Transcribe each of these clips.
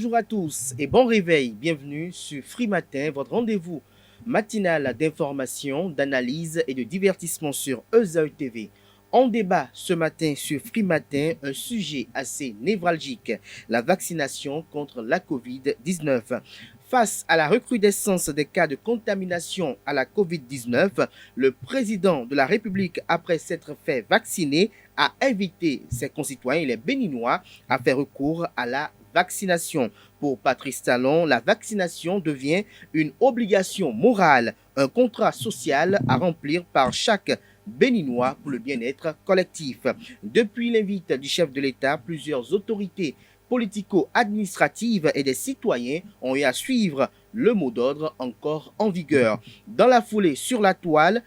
Bonjour à tous et bon réveil. Bienvenue sur Free Matin, votre rendez-vous matinal d'information, d'analyse et de divertissement sur ESAE TV. On débat ce matin sur Free Matin un sujet assez névralgique, la vaccination contre la COVID-19. Face à la recrudescence des cas de contamination à la COVID-19, le président de la République, après s'être fait vacciner, a invité ses concitoyens, les Béninois, à faire recours à la vaccination. Pour Patrice Talon, la vaccination devient une obligation morale, un contrat social à remplir par chaque Béninois pour le bien-être collectif. Depuis l'invite du chef de l'État, plusieurs autorités politico-administratives et des citoyens ont eu à suivre le mot d'ordre encore en vigueur. Dans la foulée, sur la toile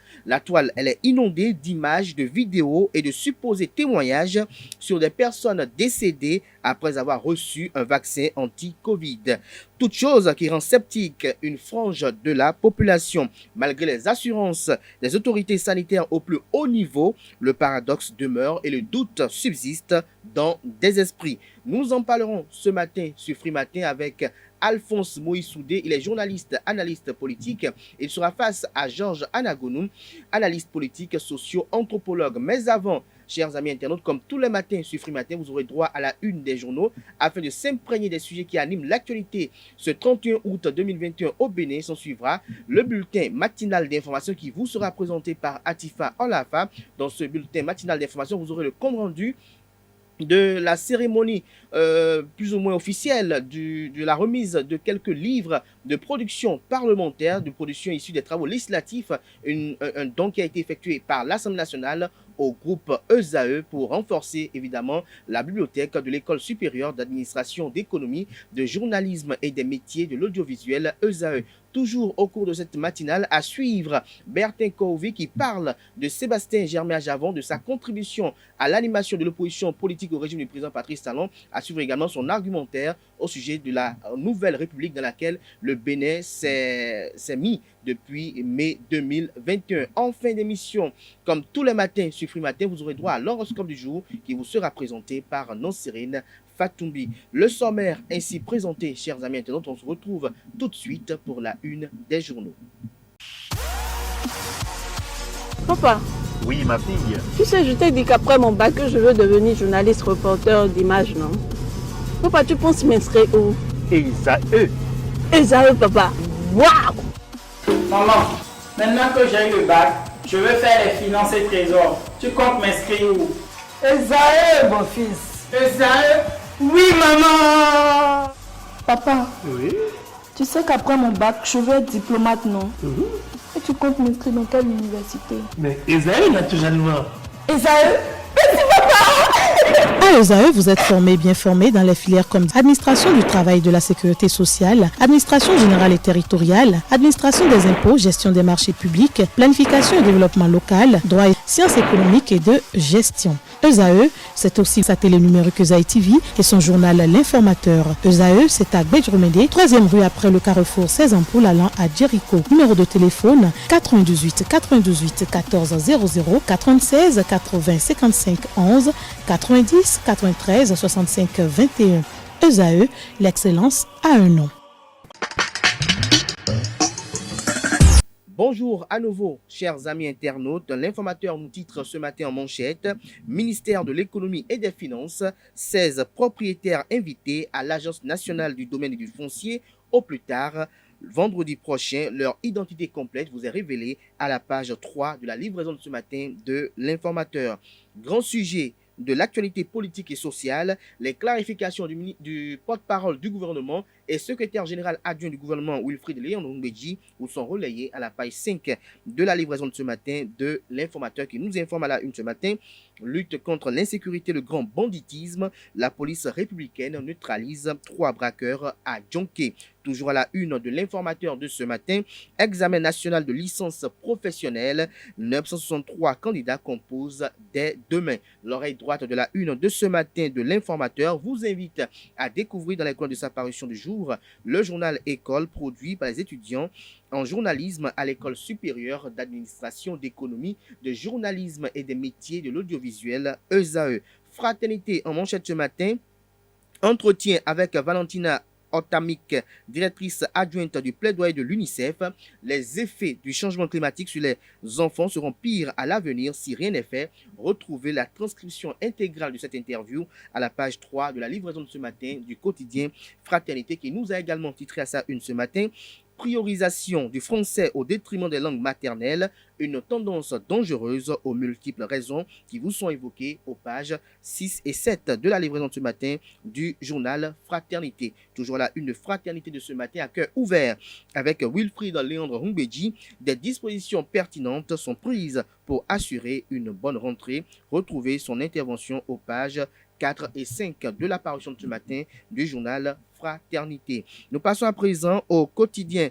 elle est inondée d'images, de vidéos et de supposés témoignages sur des personnes décédées après avoir reçu un vaccin anti-Covid. Toute chose qui rend sceptique une frange de la population. Malgré les assurances des autorités sanitaires au plus haut niveau, le paradoxe demeure et le doute subsiste dans des esprits. Nous en parlerons ce matin sur Free Matin avec Alphonse Moïsoudé. Il est journaliste, analyste politique. Il sera face à Georges Anagonou, analyste politique, socio-anthropologue. Mais avant, chers amis internautes, comme tous les matins sur Free Matin, vous aurez droit à la une des journaux afin de s'imprégner des sujets qui animent l'actualité. Ce 31 août 2021 au Bénin, s'en suivra le bulletin matinal d'information qui vous sera présenté par Atifa Olafa. Dans ce bulletin matinal d'information, vous aurez le compte rendu de la cérémonie plus ou moins officielle de la remise de quelques livres de production parlementaire, de production issue des travaux législatifs, un don qui a été effectué par l'Assemblée nationale au groupe ESAE pour renforcer évidemment la bibliothèque de l'École supérieure d'administration d'économie, de journalisme et des métiers de l'audiovisuel ESAE. Toujours au cours de cette matinale, à suivre Bertin Kouvé qui parle de Sébastien Germain-Javon, de sa contribution à l'animation de l'opposition politique au régime du président Patrice Talon, à suivre également son argumentaire au sujet de la nouvelle république dans laquelle le Bénin s'est mis depuis mai 2021. En fin d'émission, comme tous les matins sur Free Matin, vous aurez droit à l'horoscope du jour qui vous sera présenté par Nonsérine Fatoumbi. Le sommaire ainsi présenté, chers amis internautes, on se retrouve tout de suite pour la une des journaux. Papa. Oui, ma fille. Tu sais, je t'ai dit qu'après mon bac, je veux devenir journaliste reporter d'images, non? Papa, tu penses m'inscrire où? ESAE. ESAE, papa. Waouh! Maman, maintenant que j'ai eu le bac, je veux faire les finances et trésors. Tu comptes m'inscrire où? ESAE, mon fils. ESAE? Oui, maman! Papa, Oui. tu sais qu'après mon bac, je veux être diplomate, non? Et tu comptes m'inscrire dans quelle université? Mais ESAE, naturellement. ESAE? À ESAE, vous êtes bien formé dans les filières comme administration du travail et de la sécurité sociale, administration générale et territoriale, administration des impôts, gestion des marchés publics, planification et développement local, droit et sciences économiques et de gestion. ESAE, c'est aussi sa télé numérique ESAE TV et son journal L'Informateur. ESAE, c'est à Bedjromede, 3e rue après le carrefour 16 ampoules allant à Jericho. Numéro de téléphone 98 98 14 00 96 80 55 11 90 93 65 21. ESAE, l'excellence a un nom. Bonjour à nouveau, chers amis internautes. L'Informateur nous titre ce matin en manchette « Ministère de l'économie et des finances, 16 propriétaires invités à l'Agence nationale du domaine et du foncier au plus tard. Vendredi prochain, leur identité complète vous est révélée à la page 3 de la livraison de ce matin de l'Informateur. Grand sujet de l'actualité politique et sociale, les clarifications du porte-parole du gouvernement et secrétaire général adjoint du gouvernement Wilfried Léon Mbedji vous sont relayés à la page 5 de la livraison de ce matin de l'Informateur qui nous informe à la une ce matin. Lutte contre l'insécurité, le grand banditisme, la police républicaine neutralise 3 braqueurs à Djonké. Toujours à la une de l'Informateur de ce matin, examen national de licence professionnelle, 963 candidats composent dès demain. L'oreille droite de la une de ce matin de l'Informateur vous invite à découvrir dans les coins de sa parution du jour le journal École produit par les étudiants en journalisme à l'École supérieure d'administration d'économie, de journalisme et des métiers de l'audiovisuel ESAE. Fraternité en manchette ce matin, entretien avec Valentina Otamic, directrice adjointe du plaidoyer de l'UNICEF, les effets du changement climatique sur les enfants seront pires à l'avenir si rien n'est fait. Retrouvez la transcription intégrale de cette interview à la page 3 de la livraison de ce matin du quotidien Fraternité, qui nous a également titré à sa une ce matin: priorisation du français au détriment des langues maternelles, une tendance dangereuse aux multiples raisons qui vous sont évoquées aux pages 6 et 7 de la livraison de ce matin du journal Fraternité. Toujours la une de Fraternité de ce matin à cœur ouvert avec Wilfried Léandre Rumbedji. Des dispositions pertinentes sont prises pour assurer une bonne rentrée. Retrouvez son intervention aux pages 4 et 5 de la parution de ce matin du journal Fraternité. Nous passons à présent au quotidien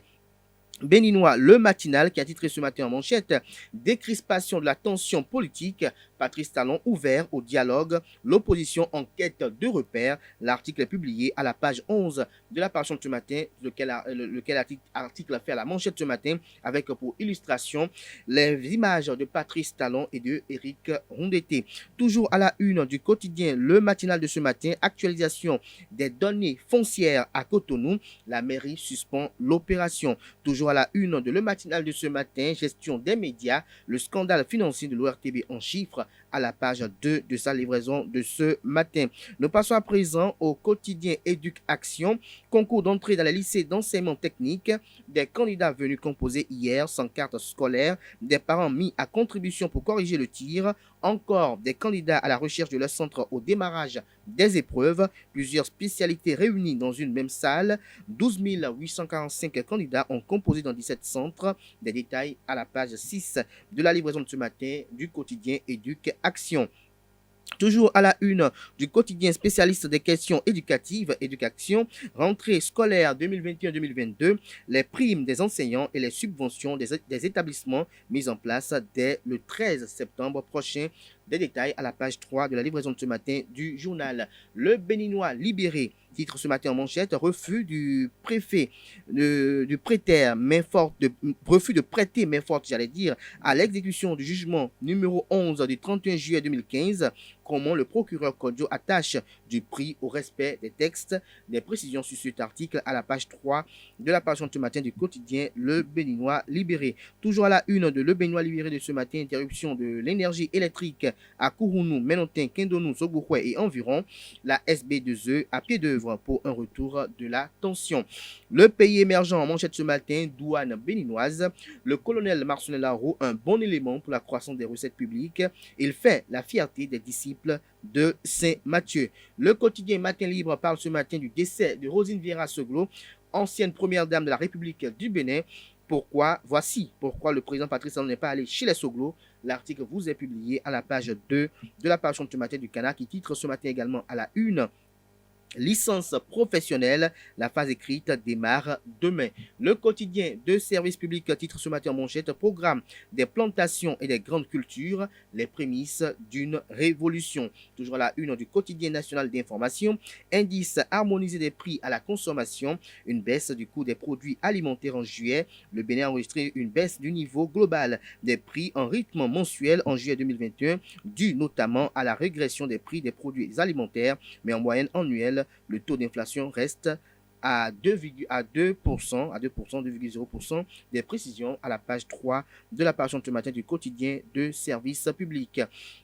béninois Le Matinal, qui a titré ce matin en manchette: décrispation de la tension politique, Patrice Talon ouvert au dialogue, l'opposition en quête de repères. L'article est publié à la page 11 de la parution de ce matin, lequel article fait à la manchette ce matin avec pour illustration les images de Patrice Talon et de Éric Rondeté. Toujours à la une du quotidien Le Matinal de ce matin, actualisation des données foncières à Cotonou, la mairie suspend l'opération. Toujours à la une de Le Matinal de ce matin, gestion des médias, le scandale financier de l'ORTB en chiffres, à la page 2 de sa livraison de ce matin. Nous passons à présent au quotidien Éduc Action, concours d'entrée dans les lycées d'enseignement technique, des candidats venus composer hier sans carte scolaire, des parents mis à contribution pour corriger le tir, encore des candidats à la recherche de leur centre au démarrage des épreuves, plusieurs spécialités réunies dans une même salle, 12 845 candidats ont composé dans 17 centres. Des détails à la page 6 de la livraison de ce matin du quotidien Éduc Action. Toujours à la une du quotidien spécialiste des questions éducatives, Éducation, rentrée scolaire 2021-2022, les primes des enseignants et les subventions des établissements mises en place dès le 13 septembre prochain. Des détails à la page 3 de la livraison de ce matin du journal. Le Béninois libéré, titre ce matin en manchette: refus du préfet du prêter main forte, refus de prêter main forte, à l'exécution du jugement numéro 11 du 31 juillet 2015. Comment le procureur Kodjo attache du prix au respect des textes. Des précisions sur cet article à la page 3 de la page de ce matin du quotidien Le Béninois libéré. Toujours à la une de Le Béninois libéré de ce matin, interruption de l'énergie électrique à Kourounou, Menontin, Kendonou, Sogouroué et environ. La SB2E à pied d'œuvre pour un retour de la tension. Le pays émergent en manchette ce matin, douane béninoise. Le colonel Marcelin Laro, un bon élément pour la croissance des recettes publiques. Il fait la fierté des disciples de Saint-Mathieu. Le quotidien Matin Libre parle ce matin du décès de Rosine Vieira Soglo, ancienne première dame de la République du Bénin. Voici pourquoi le président Patrice Talon n'est pas allé chez les Soglo. L'article vous est publié à la page 2 de la page de ce matin du Canard, qui titre ce matin également à la une: licence professionnelle, la phase écrite démarre demain. Le quotidien de service public titre ce matin en manchette: programme des plantations et des grandes cultures, les prémices d'une révolution. Toujours à la une du quotidien national d'information, indice harmonisé des prix à la consommation, une baisse du coût des produits alimentaires en juillet. Le Bénin a enregistré une baisse du niveau global des prix en rythme mensuel en juillet 2021, due notamment à la régression des prix des produits alimentaires, mais en moyenne annuelle, le taux d'inflation reste à 2,0%, des précisions à la page 3 de la page de ce matin du quotidien de service public.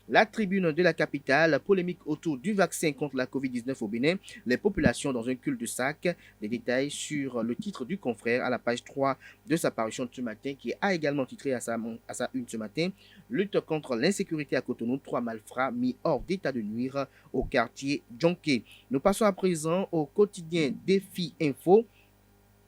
La tribune de la capitale, polémique autour du vaccin contre la Covid-19 au Bénin, les populations dans un cul-de-sac. Des détails sur le titre du confrère à la page 3 de sa parution de ce matin, qui a également titré à sa une ce matin: lutte contre l'insécurité à Cotonou, 3 malfrats mis hors d'état de nuire au quartier Djonké. Nous passons à présent au quotidien Défi Info.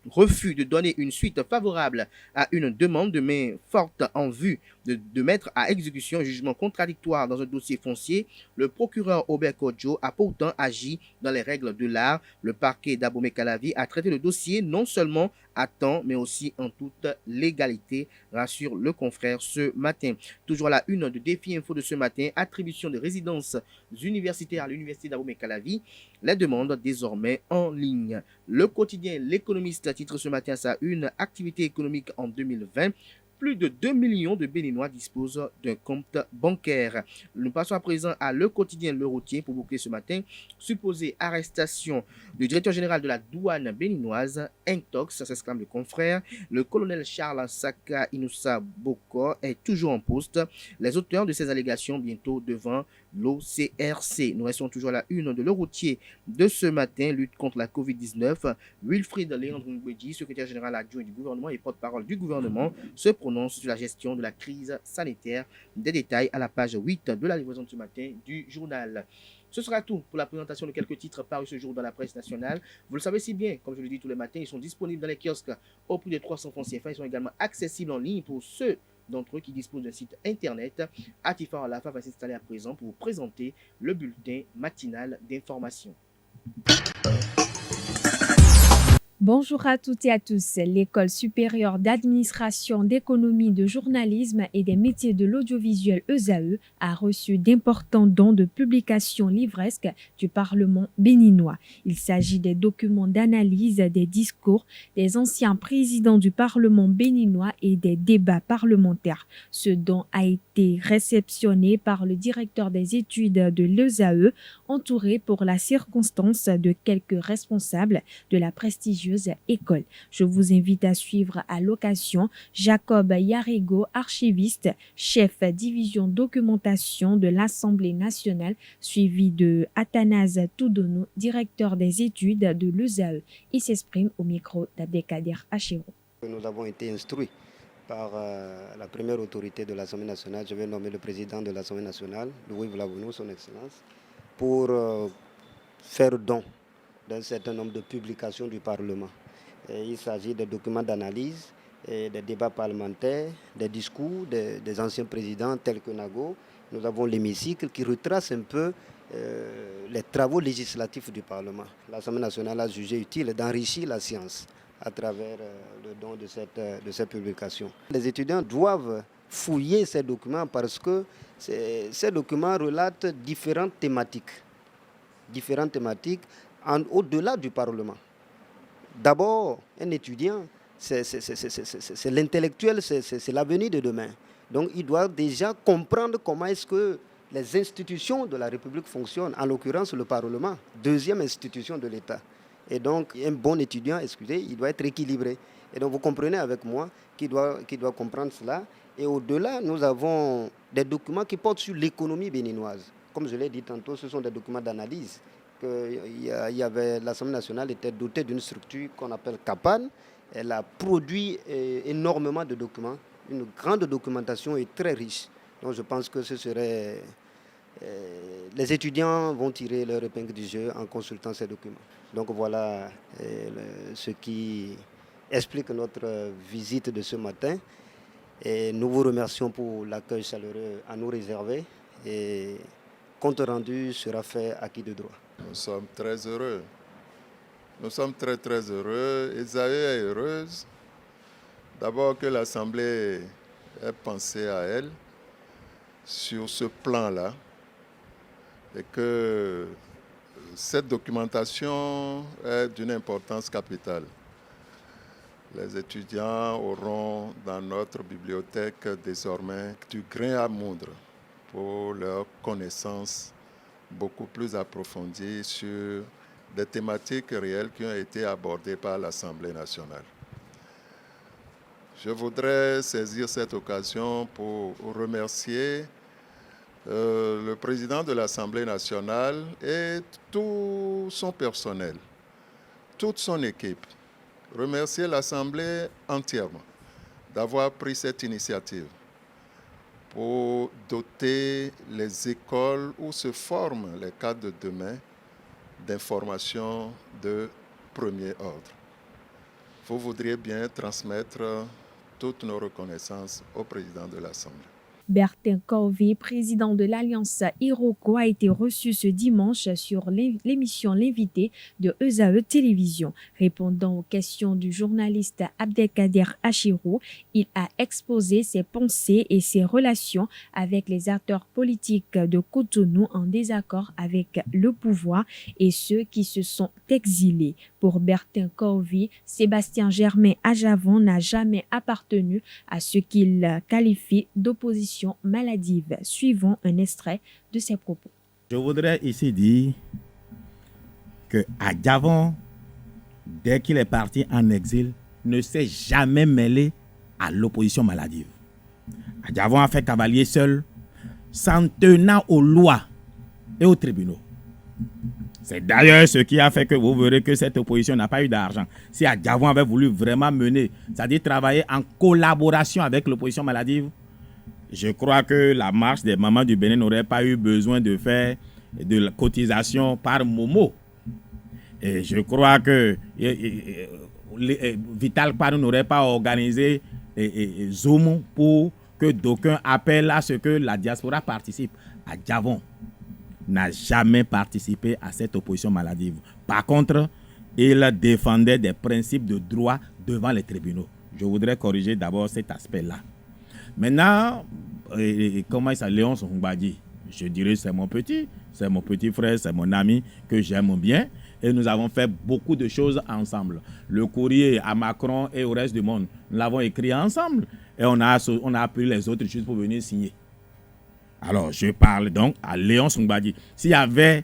Refus de donner une suite favorable à une demande de main forte en vue de mettre à exécution un jugement contradictoire dans un dossier foncier. Le procureur Aubert Kodjo a pourtant agi dans les règles de l'art. Le parquet d'Abomey-Calavi a traité le dossier non seulement à temps, mais aussi en toute légalité, rassure le confrère ce matin. Toujours à la une de Défi Info de ce matin, attribution de résidences universitaires à l'université d'Abomey-Calavi, les demandes désormais en ligne. Le quotidien L'Économiste titre ce matin à sa une: activité économique en 2020. plus de 2 millions de Béninois disposent d'un compte bancaire. Nous passons à présent à Le Quotidien Le Routier pour boucler ce matin. Supposée arrestation du directeur général de la douane béninoise, Intox, s'exclame le confrère. Le colonel Charles Saka Inoussa Boko est toujours en poste. Les auteurs de ces allégations bientôt devant l'OCRC. Nous restons toujours à la une de Le Routier de ce matin, lutte contre la Covid-19. Wilfried Léandre Ngwedji, secrétaire général adjoint du gouvernement et porte-parole du gouvernement, se prononce sur la gestion de la crise sanitaire. Des détails à la page 8 de la livraison de ce matin du journal. Ce sera tout pour la présentation de quelques titres parus ce jour dans la presse nationale. Vous le savez si bien, comme je le dis tous les matins, ils sont disponibles dans les kiosques au prix de 300 francs CFA. Ils sont également accessibles en ligne pour ceux d'entre eux qui disposent d'un site internet. Atifa Alafa va s'installer à présent pour vous présenter le bulletin matinal d'information. Bonjour à toutes et à tous. L'École supérieure d'administration, d'économie, de journalisme et des métiers de l'audiovisuel ESAE a reçu d'importants dons de publications livresques du Parlement béninois. Il s'agit des documents d'analyse des discours des anciens présidents du Parlement béninois et des débats parlementaires. Ce don a été réceptionné par le directeur des études de l'ESAE, entouré pour la circonstance de quelques responsables de la prestigieuse école. Je vous invite à suivre à l'occasion Jacob Yarego, archiviste, chef division documentation de l'Assemblée nationale, suivi de Athanase Toudonou, directeur des études de l'ESAE. Il s'exprime au micro d'Abdelkader Achero. Nous avons été instruits par la première autorité de l'Assemblée nationale, je vais nommer le président de l'Assemblée nationale, Louis Vlavonou, son excellence, pour faire don d'un certain nombre de publications du Parlement. Et il s'agit de documents d'analyse, des débats parlementaires, des discours des anciens présidents tels que Nago. Nous avons l'hémicycle qui retrace un peu les travaux législatifs du Parlement. L'Assemblée nationale a jugé utile d'enrichir la science à travers le don de cette publication. Les étudiants doivent fouiller ces documents parce que ces documents relatent différentes thématiques au-delà du Parlement. D'abord, un étudiant, c'est l'intellectuel, c'est l'avenir de demain. Donc il doit déjà comprendre comment est-ce que les institutions de la République fonctionnent, en l'occurrence le Parlement, deuxième institution de l'État. Et donc un bon étudiant, il doit être équilibré. Et donc vous comprenez avec moi qu'il doit comprendre cela. Et au-delà, nous avons des documents qui portent sur l'économie béninoise. Comme je l'ai dit tantôt, ce sont des documents d'analyse. L'Assemblée nationale était dotée d'une structure qu'on appelle CAPAN. Elle a produit énormément de documents. Une grande documentation est très riche. Donc je pense que les étudiants vont tirer leur épingle du jeu en consultant ces documents. Donc voilà ce qui explique notre visite de ce matin. Et nous vous remercions pour l'accueil chaleureux à nous réserver. Et compte rendu sera fait à qui de droit. Nous sommes très heureux. Nous sommes très très heureux. ESAE est heureuse. D'abord que l'Assemblée ait pensé à elle sur ce plan-là et que cette documentation est d'une importance capitale. Les étudiants auront dans notre bibliothèque désormais du grain à moudre pour leur connaissance beaucoup plus approfondie sur des thématiques réelles qui ont été abordées par l'Assemblée nationale. Je voudrais saisir cette occasion pour remercier le président de l'Assemblée nationale et tout son personnel, toute son équipe. Remercier l'Assemblée entièrement d'avoir pris cette initiative pour doter les écoles où se forment les cadres de demain d'informations de premier ordre. Vous voudriez bien transmettre toutes nos reconnaissances au président de l'Assemblée. Bertin Corvé, président de l'Alliance Iroko, a été reçu ce dimanche sur l'émission L'invité de ESAE Télévision. Répondant aux questions du journaliste Abdelkader Achero, il a exposé ses pensées et ses relations avec les acteurs politiques de Cotonou en désaccord avec le pouvoir et ceux qui se sont exilés. Pour Bertin Corvi, Sébastien Germain à Javon n'a jamais appartenu à ce qu'il qualifie d'opposition maladive. Suivons un extrait de ses propos. Je voudrais ici dire qu'à Javon, dès qu'il est parti en exil, ne s'est jamais mêlé à l'opposition maladive. Javon a fait cavalier seul, s'en tenant aux lois et aux tribunaux. C'est d'ailleurs ce qui a fait que vous verrez que cette opposition n'a pas eu d'argent. Si Javon avait voulu vraiment mener, c'est-à-dire travailler en collaboration avec l'opposition maladive, je crois que la marche des mamans du Bénin n'aurait pas eu besoin de faire de la cotisation par Momo. Et je crois que Vital Parou n'aurait pas organisé Zoom pour que d'aucuns appellent à ce que la diaspora participe. À Javon n'a jamais participé à cette opposition maladive. Par contre, il défendait des principes de droit devant les tribunaux. Je voudrais corriger d'abord cet aspect-là. Maintenant, comment il s'appelle, Léon Songbadi, je dirais c'est mon petit frère, c'est mon ami que j'aime bien. Et nous avons fait beaucoup de choses ensemble. Le courrier à Macron et au reste du monde, nous l'avons écrit ensemble. Et on a appelé les autres juste pour venir signer. Alors, je parle donc à Léon Songbadi. S'il y avait,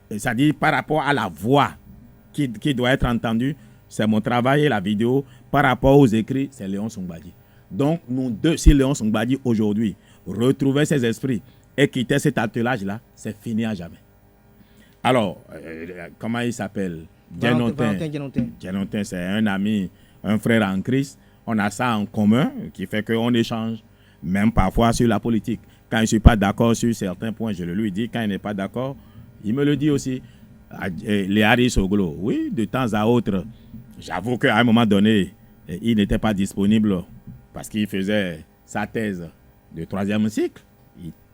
c'est-à-dire par rapport à la voix qui doit être entendue, c'est mon travail et la vidéo. Par rapport aux écrits, c'est Léon Songbadi. Donc, nous deux, si Léon Songbadi aujourd'hui retrouvait ses esprits et quittait cet attelage-là, c'est fini à jamais. Alors, comment il s'appelle? Djenontin, c'est un ami, un frère en Christ. On a ça en commun qui fait qu'on échange, même parfois sur la politique. Quand je ne suis pas d'accord sur certains points, je le lui dis. Quand il n'est pas d'accord, il me le dit aussi. Léari Soglo, oui, de temps à autre, j'avoue qu'à un moment donné, il n'était pas disponible parce qu'il faisait sa thèse de 3e cycle.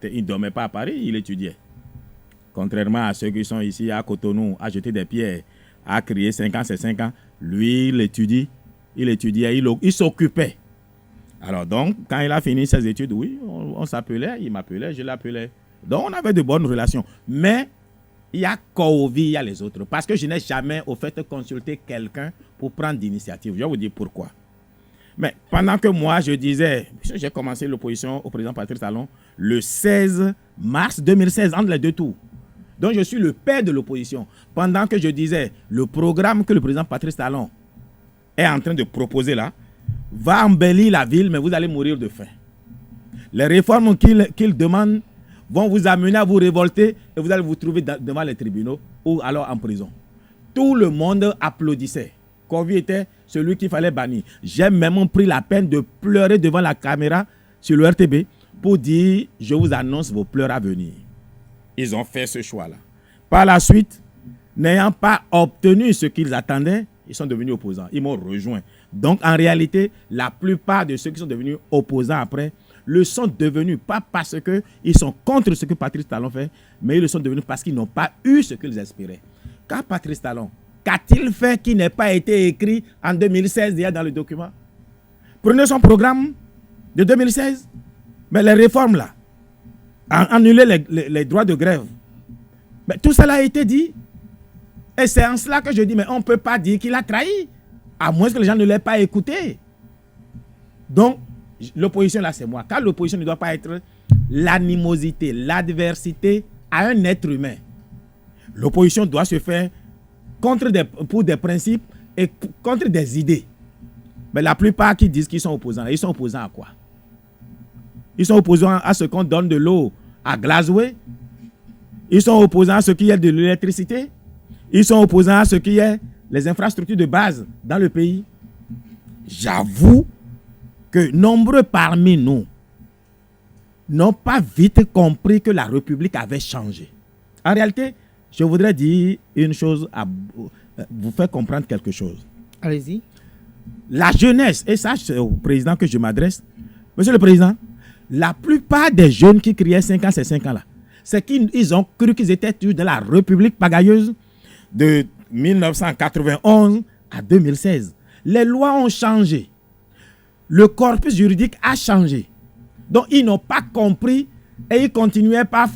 Il ne dormait pas à Paris, il étudiait. Contrairement à ceux qui sont ici à Cotonou, à jeter des pierres, à crier 5 ans, c'est 5 ans. Lui, il étudiait, il s'occupait. Alors donc, quand il a fini ses études, oui, on s'appelait, il m'appelait, je l'appelais. Donc, on avait de bonnes relations. Mais il y a Corvi, il y a les autres. Parce que je n'ai jamais, au fait, consulté quelqu'un pour prendre d'initiative. Je vais vous dire pourquoi. Mais pendant que moi, je disais, j'ai commencé l'opposition au président Patrice Talon le 16 mars 2016, entre les deux tours. Donc, je suis le père de l'opposition. Pendant que je disais, le programme que le président Patrice Talon est en train de proposer là, va embellir la ville, mais vous allez mourir de faim. Les réformes qu'il demande vont vous amener à vous révolter et vous allez vous trouver devant les tribunaux ou alors en prison. Tout le monde applaudissait. Corvi était celui qu'il fallait bannir. J'ai même pris la peine de pleurer devant la caméra sur le RTB pour dire, je vous annonce vos pleurs à venir. Ils ont fait ce choix-là. Par la suite, n'ayant pas obtenu ce qu'ils attendaient, ils sont devenus opposants. Ils m'ont rejoint. Donc, en réalité, la plupart de ceux qui sont devenus opposants après le sont devenus pas parce qu'ils sont contre ce que Patrice Talon fait, mais ils le sont devenus parce qu'ils n'ont pas eu ce qu'ils espéraient. Car Patrice Talon, qu'a-t-il fait qui n'ait pas été écrit en 2016 déjà dans le document? Prenez son programme de 2016. Mais les réformes là, annuler les droits de grève, mais tout cela a été dit. Et c'est en cela que je dis, mais on ne peut pas dire qu'il a trahi, à moins que les gens ne l'aient pas écouté. Donc, l'opposition là, c'est moi. Car l'opposition ne doit pas être l'animosité, l'adversité à un être humain. L'opposition doit se faire pour des principes et contre des idées. Mais la plupart qui disent qu'ils sont opposants, ils sont opposants à quoi? Ils sont opposants à ce qu'on donne de l'eau à Glasgow. Ils sont opposants à ce qu'il y ait de l'électricité. Ils sont opposants à ce qu'il y ait les infrastructures de base dans le pays. J'avoue que nombreux parmi nous n'ont pas vite compris que la République avait changé. En réalité, je voudrais dire une chose, vous faire comprendre quelque chose. Allez-y. La jeunesse, et ça c'est au président que je m'adresse. Monsieur le Président, la plupart des jeunes qui criaient 5 ans, c'est 5 ans là, c'est qu'ils ont cru qu'ils étaient toujours dans la République pagailleuse de 1991 à 2016. Les lois ont changé. Le corpus juridique a changé. Donc, ils n'ont pas compris et ils continuaient par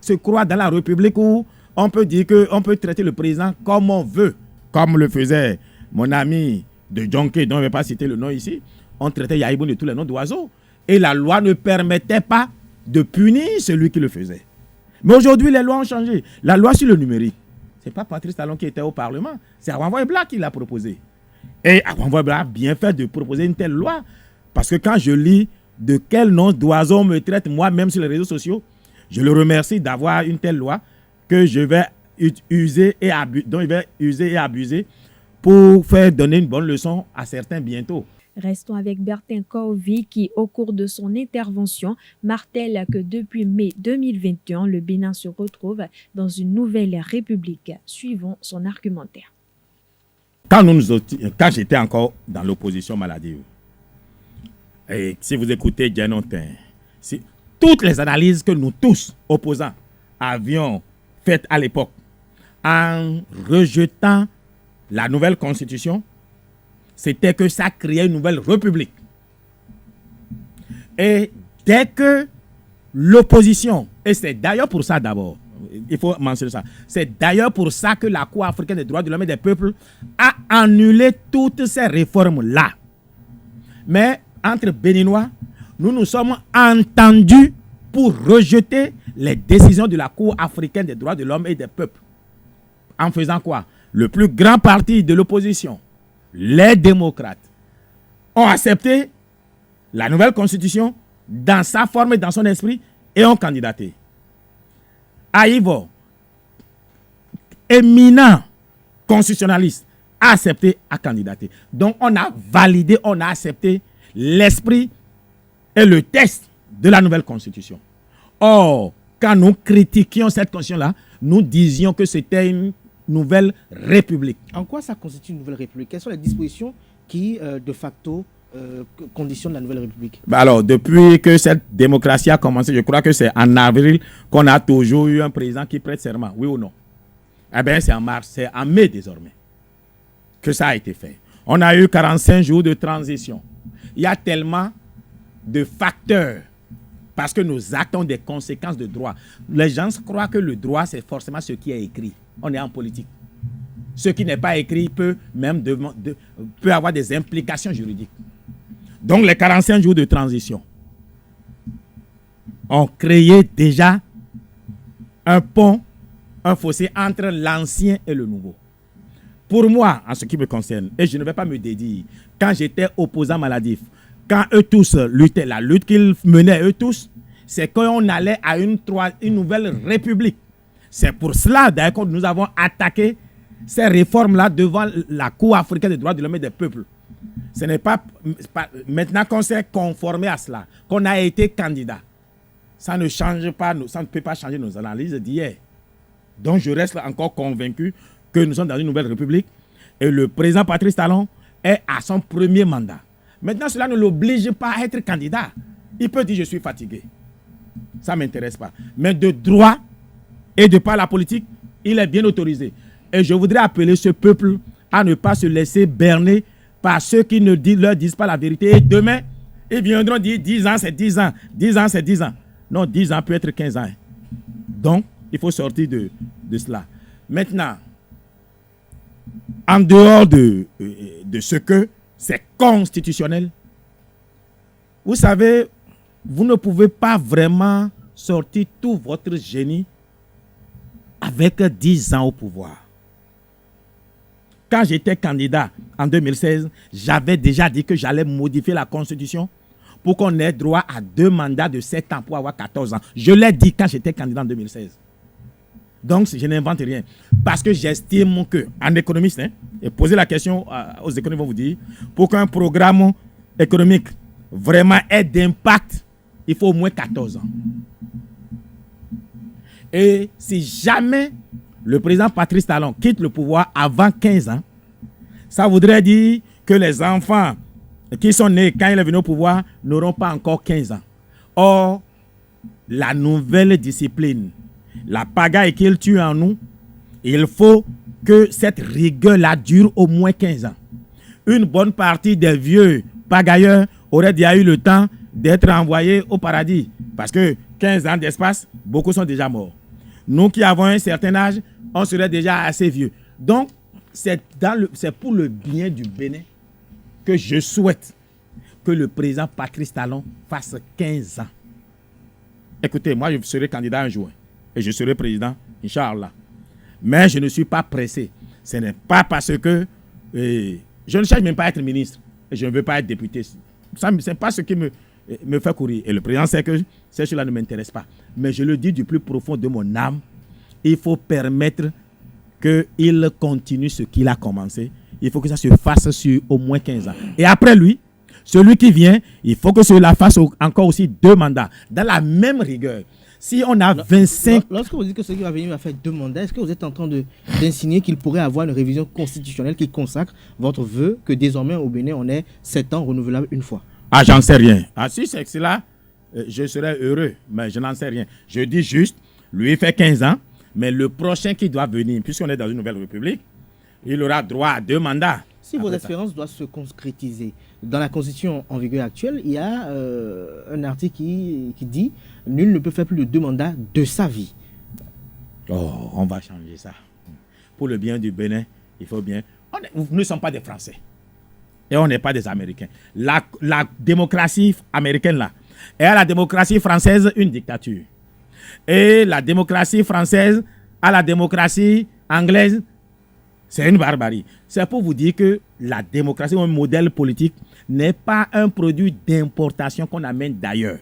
se croire dans la République où on peut dire qu'on peut traiter le président comme on veut. comme le faisait mon ami de Djonké, dont je ne vais pas citer le nom ici, on traitait Yahiboum de tous les noms d'oiseaux. Et la loi ne permettait pas de punir celui qui le faisait. Mais aujourd'hui, les lois ont changé. La loi sur le numérique, ce n'est pas Patrice Talon qui était au Parlement, c'est Awanvoye Black qui l'a proposé. Et Awanvoye Black a bien fait de proposer une telle loi. Parce que quand je lis de quel nom d'oiseau on me traite moi-même sur les réseaux sociaux, je le remercie d'avoir une telle loi que je vais user et abuser pour faire donner une bonne leçon à certains bientôt. Restons avec Bertin Corvi qui, au cours de son intervention, martèle que depuis mai 2021, le Bénin se retrouve dans une nouvelle république. Suivons son argumentaire. Quand j'étais encore dans l'opposition maladive, et si vous écoutez Dianontin, toutes les analyses que nous tous, opposants, avions faites à l'époque, en rejetant la nouvelle constitution, c'était que ça créait une nouvelle république. Et dès que l'opposition, et c'est d'ailleurs pour ça d'abord, il faut mentionner ça, c'est d'ailleurs pour ça que la Cour africaine des droits de l'homme et des peuples a annulé toutes ces réformes-là. Mais entre Béninois, nous nous sommes entendus pour rejeter les décisions de la Cour africaine des droits de l'homme et des peuples. En faisant quoi? Le plus grand parti de l'opposition, les démocrates, ont accepté la nouvelle constitution dans sa forme et dans son esprit et ont candidaté. Aïvo, éminent constitutionnaliste, a accepté à candidater. Donc on a validé, on a accepté l'esprit et le texte de la nouvelle constitution. Or, quand nous critiquions cette constitution-là, nous disions que c'était une nouvelle république. En quoi ça constitue une nouvelle république? Quelles sont les dispositions qui, de facto, conditionnent la nouvelle république? Alors, depuis que cette démocratie a commencé, je crois que c'est en avril qu'on a toujours eu un président qui prête serment, oui ou non? Eh bien, c'est en mars, c'est en mai désormais que ça a été fait. On a eu 45 jours de transition. Il y a tellement de facteurs parce que nos actes ont des conséquences de droit. Les gens croient que le droit, c'est forcément ce qui est écrit. On est en politique. Ce qui n'est pas écrit peut même peut avoir des implications juridiques. Donc, les 45 jours de transition ont créé déjà un pont, un fossé entre l'ancien et le nouveau. Pour moi, en ce qui me concerne, et je ne vais pas me dédire, quand j'étais opposant maladif, quand eux tous luttaient, la lutte qu'ils menaient eux tous, c'est qu'on allait à une nouvelle république. C'est pour cela d'ailleurs que nous avons attaqué ces réformes-là devant la Cour africaine des droits de l'homme et des peuples. Ce n'est pas maintenant qu'on s'est conformé à cela, qu'on a été candidat. Ça ne change pas, ça ne peut pas changer nos analyses d'hier. Donc je reste encore convaincu que nous sommes dans une nouvelle république et le président Patrice Talon est à son premier mandat. Maintenant, cela ne l'oblige pas à être candidat. Il peut dire je suis fatigué. Ça ne m'intéresse pas. Mais de droit et de par la politique, il est bien autorisé. Et je voudrais appeler ce peuple à ne pas se laisser berner par ceux qui ne leur disent pas la vérité. Et demain, ils viendront dire 10 ans, c'est 10 ans. 10 ans, c'est 10 ans. Non, 10 ans peut être 15 ans. Donc, il faut sortir de cela. Maintenant, en dehors de ce que c'est constitutionnel, vous savez, vous ne pouvez pas vraiment sortir tout votre génie avec 10 ans au pouvoir. Quand j'étais candidat en 2016, j'avais déjà dit que j'allais modifier la Constitution pour qu'on ait droit à 2 mandats de 7 ans pour avoir 14 ans. Je l'ai dit quand j'étais candidat en 2016. Donc, je n'invente rien. Parce que j'estime qu'en économiste, et poser la question aux économistes, vont vous dire, pour qu'un programme économique vraiment ait d'impact, il faut au moins 14 ans. Et si jamais le président Patrice Talon quitte le pouvoir avant 15 ans, ça voudrait dire que les enfants qui sont nés quand il est venu au pouvoir n'auront pas encore 15 ans. Or, la nouvelle discipline, la pagaille qu'il tue en nous, il faut que cette rigueur-là dure au moins 15 ans. Une bonne partie des vieux pagailleurs auraient déjà eu le temps d'être envoyés au paradis. Parce que 15 ans d'espace, beaucoup sont déjà morts. Nous qui avons un certain âge, on serait déjà assez vieux. Donc, c'est pour le bien du Bénin que je souhaite que le président Patrice Talon fasse 15 ans. Écoutez, moi, je serai candidat un jour et je serai président, Inch'Allah. Mais je ne suis pas pressé. Ce n'est pas parce que je ne cherche même pas à être ministre et je ne veux pas être député. Ce n'est pas ce qui me fait courir. Et le président sait que ces choses-là ne m'intéressent pas. Mais je le dis du plus profond de mon âme, il faut permettre qu'il continue ce qu'il a commencé. Il faut que ça se fasse sur au moins 15 ans. Et après lui, celui qui vient, il faut que cela fasse encore aussi 2 mandats, dans la même rigueur. Si on a 25... Lorsque vous dites que celui qui va venir va faire 2 mandats, est-ce que vous êtes en train d'insigner qu'il pourrait avoir une révision constitutionnelle qui consacre votre vœu que désormais au Bénin, on ait 7 ans renouvelables une fois? Ah, j'en sais rien. Ah, si c'est cela, je serais heureux, mais je n'en sais rien. Je dis juste, lui fait 15 ans, mais le prochain qui doit venir, puisqu'on est dans une nouvelle république, il aura droit à 2 mandats. Si vos espérances doivent se concrétiser, dans la constitution en vigueur actuelle, il y a un article qui dit « Nul ne peut faire plus de 2 mandats de sa vie ». Oh, on va changer ça. Pour le bien du Bénin, il faut bien... Nous ne sommes pas des Français. Et on n'est pas des Américains. La démocratie américaine, là, est à la démocratie française une dictature. Et la démocratie française à la démocratie anglaise, c'est une barbarie. C'est pour vous dire que la démocratie, un modèle politique, n'est pas un produit d'importation qu'on amène d'ailleurs.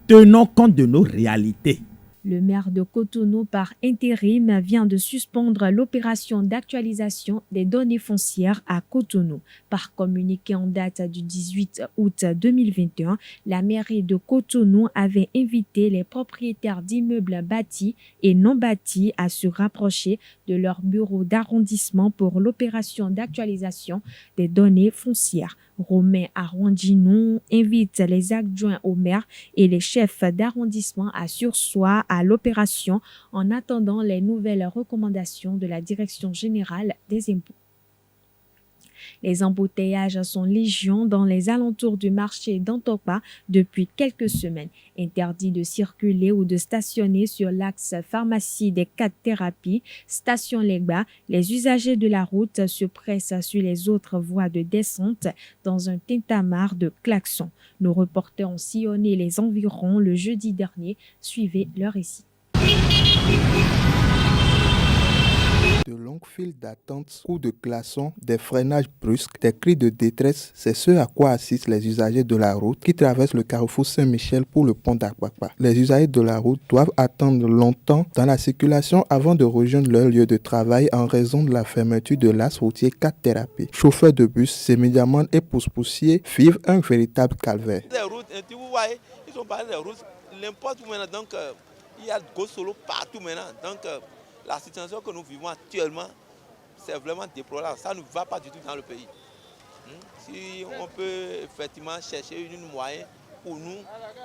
Tenons compte de nos réalités. Le maire de Cotonou, par intérim, vient de suspendre l'opération d'actualisation des données foncières à Cotonou. Par communiqué en date du 18 août 2021, la mairie de Cotonou avait invité les propriétaires d'immeubles bâtis et non bâtis à se rapprocher de leur bureau d'arrondissement pour l'opération d'actualisation des données foncières. Romain Arrondinou invite les adjoints au maire et les chefs d'arrondissement à surseoir à l'opération en attendant les nouvelles recommandations de la Direction générale des impôts. Les embouteillages sont légion dans les alentours du marché d'Antokpa depuis quelques semaines. Interdit de circuler ou de stationner sur l'axe pharmacie des 4 thérapies, station Legba, les usagers de la route se pressent sur les autres voies de descente dans un tintamarre de klaxons. Nos reporters ont sillonné les environs le jeudi dernier. Suivez leur récit. De longues files d'attente ou de klaxons, des freinages brusques, des cris de détresse, c'est ce à quoi assistent les usagers de la route qui traversent le carrefour Saint-Michel pour le pont d'Akwakwa. Les usagers de la route doivent attendre longtemps dans la circulation avant de rejoindre leur lieu de travail en raison de la fermeture de l'axe routier 4 thérapies. Chauffeurs de bus, sémédiamans et pousse-poussiers vivent un véritable calvaire. Les routes, vous voyez, ils ont parlé des routes, n'importe où maintenant, donc il y a de gros solos partout maintenant, donc la situation que nous vivons actuellement, c'est vraiment déplorable. Ça ne va pas du tout dans le pays. Si on peut effectivement chercher une moyen pour nous,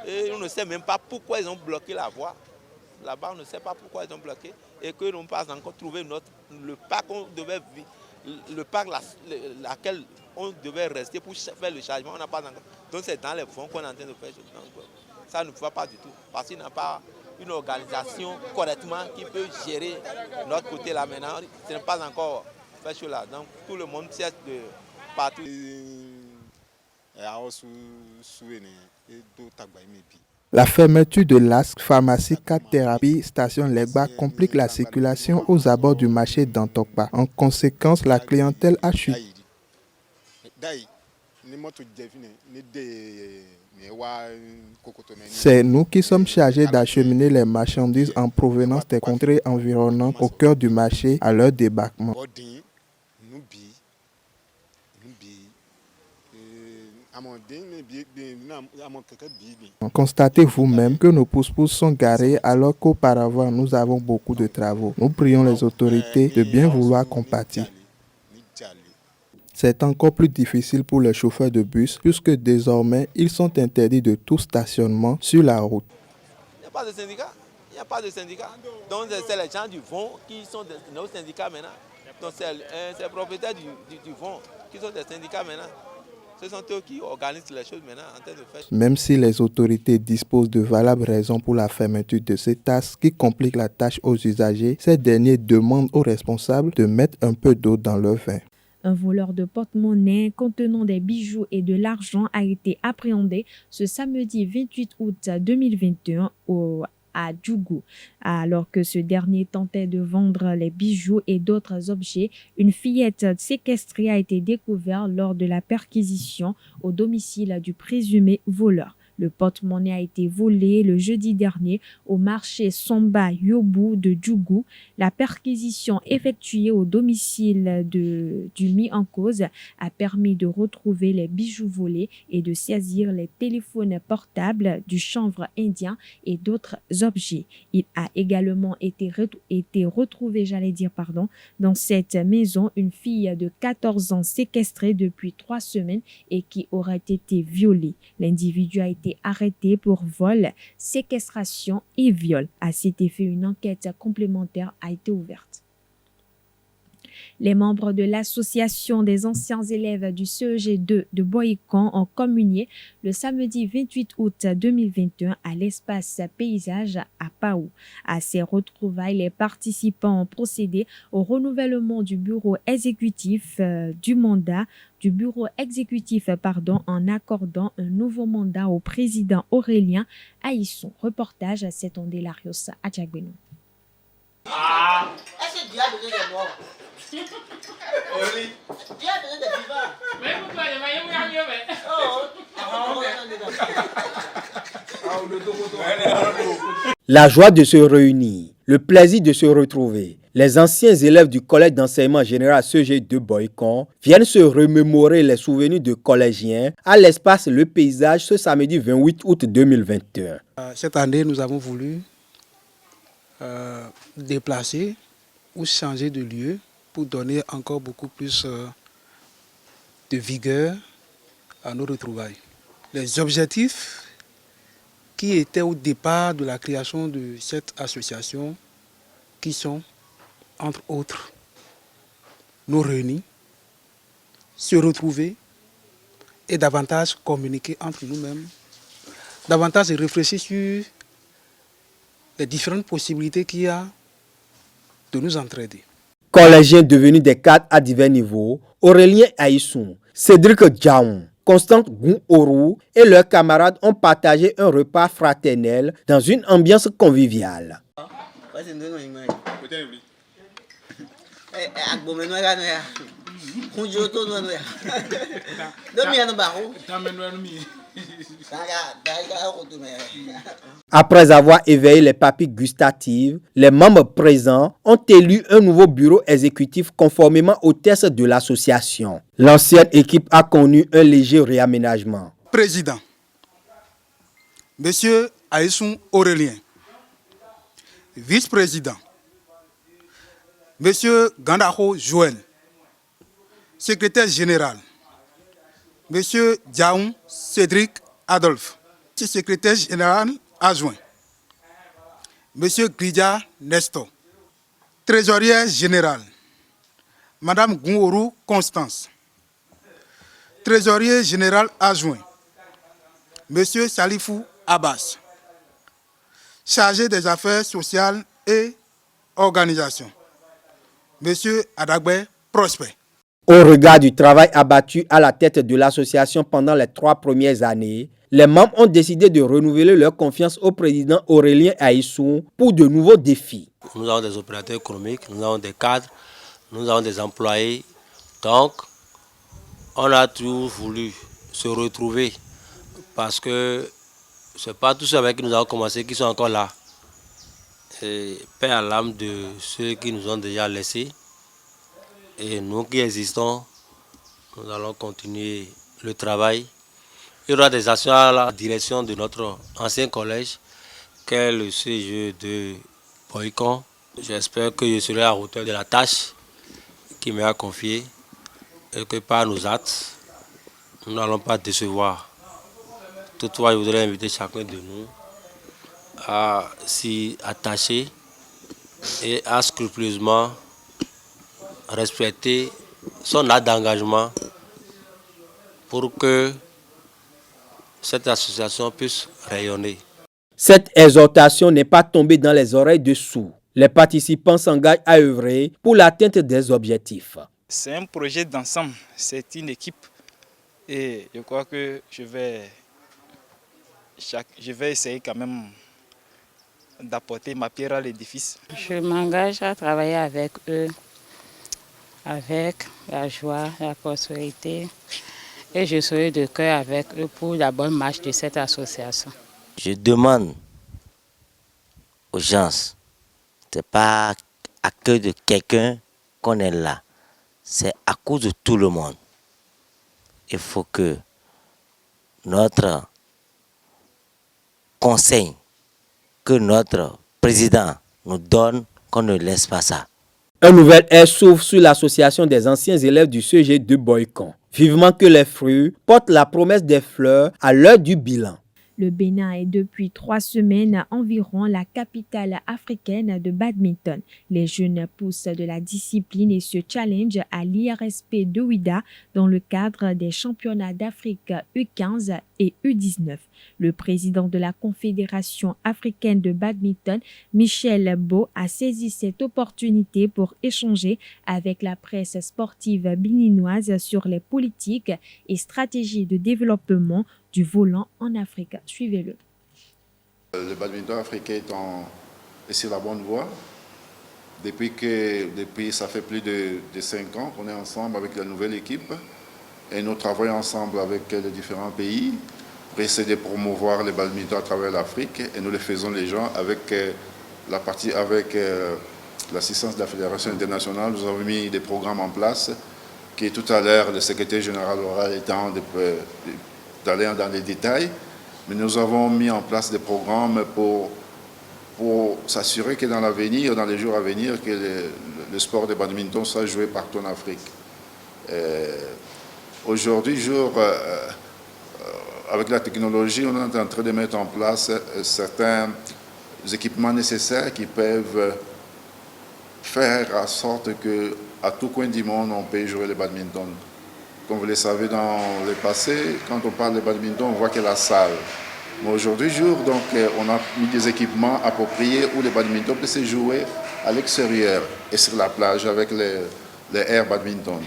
et on ne sait même pas pourquoi ils ont bloqué la voie. Là-bas, on ne sait pas pourquoi ils ont bloqué et que l'on pas encore trouvé le parc qu'on devait vivre, le parc laquelle on devait rester pour faire le chargement, on n'a pas encore. Donc c'est dans les fonds qu'on est en train de faire. Donc, ça ne va pas du tout parce qu'il n'y a pas une organisation correctement qui peut gérer notre côté là maintenant. Ce n'est pas encore fait cela. Donc tout le monde cherche de partout. La fermeture de l'axe pharmacie 4 thérapies station Legba complique la circulation aux abords du marché d'Antokpa. En conséquence, la clientèle a chuté. C'est nous qui sommes chargés d'acheminer les marchandises en provenance des contrées environnantes au cœur du marché à leur débarquement. Constatez vous-même que nos pousse-pousse sont garés alors qu'auparavant nous avons beaucoup de travaux. Nous prions les autorités de bien vouloir compatir. C'est encore plus difficile pour les chauffeurs de bus puisque désormais ils sont interdits de tout stationnement sur la route. Il n'y a pas de syndicat. Il n'y a pas de syndicat. Donc c'est les gens du fond qui sont nos syndicats maintenant. Donc c'est les propriétaires du fond qui sont des syndicats maintenant. Ce sont eux qui organisent les choses maintenant en train de faire. Même si les autorités disposent de valables raisons pour la fermeture de ces tasses qui compliquent la tâche aux usagers, ces derniers demandent aux responsables de mettre un peu d'eau dans leur vin. Un voleur de porte-monnaie contenant des bijoux et de l'argent a été appréhendé ce samedi 28 août 2021 à Djougou. Alors que ce dernier tentait de vendre les bijoux et d'autres objets, une fillette séquestrée a été découverte lors de la perquisition au domicile du présumé voleur. Le porte-monnaie a été volé le jeudi dernier au marché Somba Yobu de Djougou. La perquisition effectuée au domicile du mis en cause a permis de retrouver les bijoux volés et de saisir les téléphones portables, du chanvre indien et d'autres objets. Il a également été retrouvé, dans cette maison, une fille de 14 ans séquestrée depuis 3 semaines et qui aurait été violée. L'individu a été arrêté pour vol, séquestration et viol. À cet effet, une enquête complémentaire a été ouverte. Les membres de l'association des anciens élèves du CEG2 de Boïkan ont communié le samedi 28 août 2021 à l'espace paysage à Paou. À ces retrouvailles, les participants ont procédé au renouvellement du bureau exécutif en accordant un nouveau mandat au président Aurélien Aïsson. Reportage à Setondé Larios à Tchagbenou. Est-ce que Dieu a besoin de moi? Dieu a besoin de vivants. Mais pourquoi La joie de se réunir, le plaisir de se retrouver. Les anciens élèves du collège d'enseignement général CEG de Boïkan viennent se remémorer les souvenirs de collégiens à l'espace Le Paysage ce samedi 28 août 2021. Cette année, nous avons voulu déplacer ou changer de lieu pour donner encore beaucoup plus de vigueur à nos retrouvailles. Les objectifs qui étaient au départ de la création de cette association, qui sont, entre autres, nous réunir, se retrouver et davantage communiquer entre nous-mêmes, davantage réfléchir sur les différentes possibilités qu'il y a de nous entraider. Collégiens devenus des cadres à divers niveaux, Aurélien Aïsson, Cédric Djaon, Constant Goun-Orou et leurs camarades ont partagé un repas fraternel dans une ambiance conviviale. Après avoir éveillé les papilles gustatives, les membres présents ont élu un nouveau bureau exécutif conformément aux tests de l'association. L'ancienne équipe a connu un léger réaménagement. Président, Monsieur Aïsson Aurélien. Vice-président, Monsieur Gandaro Joël. Secrétaire général, Monsieur Djaoun Cédric Adolphe. Secrétaire général adjoint, Monsieur Gridja Nestor. Trésorier général, Madame Goun-Orou Constance. Trésorier général adjoint, Monsieur Salifou Abbas. Chargé des affaires sociales et organisation, Monsieur Adagbe Prosper. Au regard du travail abattu à la tête de l'association pendant les 3 premières années, les membres ont décidé de renouveler leur confiance au président Aurélien Aïsson pour de nouveaux défis. Nous avons des opérateurs économiques, nous avons des cadres, nous avons des employés. Donc, on a toujours voulu se retrouver parce que ce n'est pas tous ceux avec qui nous avons commencé qui sont encore là. Et paix à l'âme de ceux qui nous ont déjà laissés. Et nous qui existons, nous allons continuer le travail. Il y aura des actions à la direction de notre ancien collège, qu'est le CEG de Boïkan. J'espère que je serai à hauteur de la tâche qui m'est confiée et que par nos actes, nous n'allons pas décevoir. Toutefois, je voudrais inviter chacun de nous à s'y attacher et à scrupuleusement respecter son acte d'engagement pour que cette association puisse rayonner. Cette exhortation n'est pas tombée dans les oreilles de sourds. Les participants s'engagent à œuvrer pour l'atteinte des objectifs. C'est un projet d'ensemble, c'est une équipe et je crois que je vais essayer quand même d'apporter ma pierre à l'édifice. Je m'engage à travailler avec eux, avec la joie, la prospérité et je serai de cœur avec eux pour la bonne marche de cette association. Je demande aux gens, ce n'est pas à cause de quelqu'un qu'on est là, c'est à cause de tout le monde. Il faut que notre conseil, que notre président nous donne, qu'on ne laisse pas ça. Un nouvel air s'ouvre sur l'association des anciens élèves du CG de Boycon. Vivement que les fruits portent la promesse des fleurs à l'heure du bilan. Le Bénin est depuis 3 semaines environ la capitale africaine de badminton. Les jeunes poussent de la discipline et se challengent à l'IRSP de Ouida dans le cadre des championnats d'Afrique U15 et U19. Le président de la Confédération africaine de badminton, Michel Beau, a saisi cette opportunité pour échanger avec la presse sportive béninoise sur les politiques et stratégies de développement du volant en Afrique. Suivez-le. Le badminton africain est sur la bonne voie. Depuis ça fait plus de 5 ans qu'on est ensemble avec la nouvelle équipe et nous travaillons ensemble avec les différents pays pour essayer de promouvoir le badminton à travers l'Afrique et nous le faisons les gens avec l'assistance de la Fédération internationale. Nous avons mis des programmes en place qui tout à l'heure le secrétaire général aura le temps d'aller dans les détails, mais nous avons mis en place des programmes pour s'assurer que dans l'avenir, dans les jours à venir, que le sport de badminton soit joué partout en Afrique. Aujourd'hui, avec la technologie, on est en train de mettre en place certains équipements nécessaires qui peuvent faire en sorte qu'à tout coin du monde, on peut jouer le badminton. Comme vous le savez, dans le passé, quand on parle de badminton, on voit que la salle. Mais aujourd'hui, donc, on a mis des équipements appropriés où le badminton peut se jouer à l'extérieur et sur la plage avec les air badminton.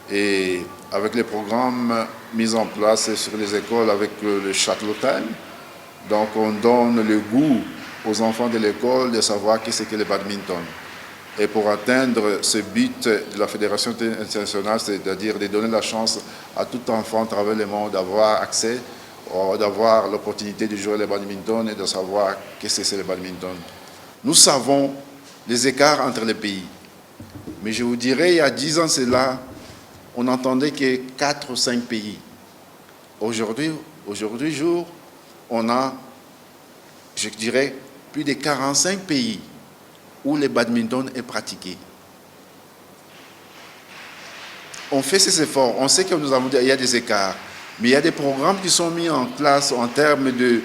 Et avec les programmes mis en place sur les écoles avec le Shuttle Time, donc on donne le goût aux enfants de l'école de savoir qu'est-ce que le badminton. Et pour atteindre ce but de la Fédération internationale, c'est-à-dire de donner la chance à tout enfant à travers le monde d'avoir accès, d'avoir l'opportunité de jouer le badminton et de savoir qu'est-ce que c'est le badminton. Nous savons les écarts entre les pays. Mais je vous dirais, il y a 10 ans, cela, on n'entendait que 4 ou 5 pays. Aujourd'hui, on a, je dirais, plus de 45 pays où le badminton est pratiqué. On fait ces efforts, on sait qu'il y a des écarts, mais il y a des programmes qui sont mis en place en termes de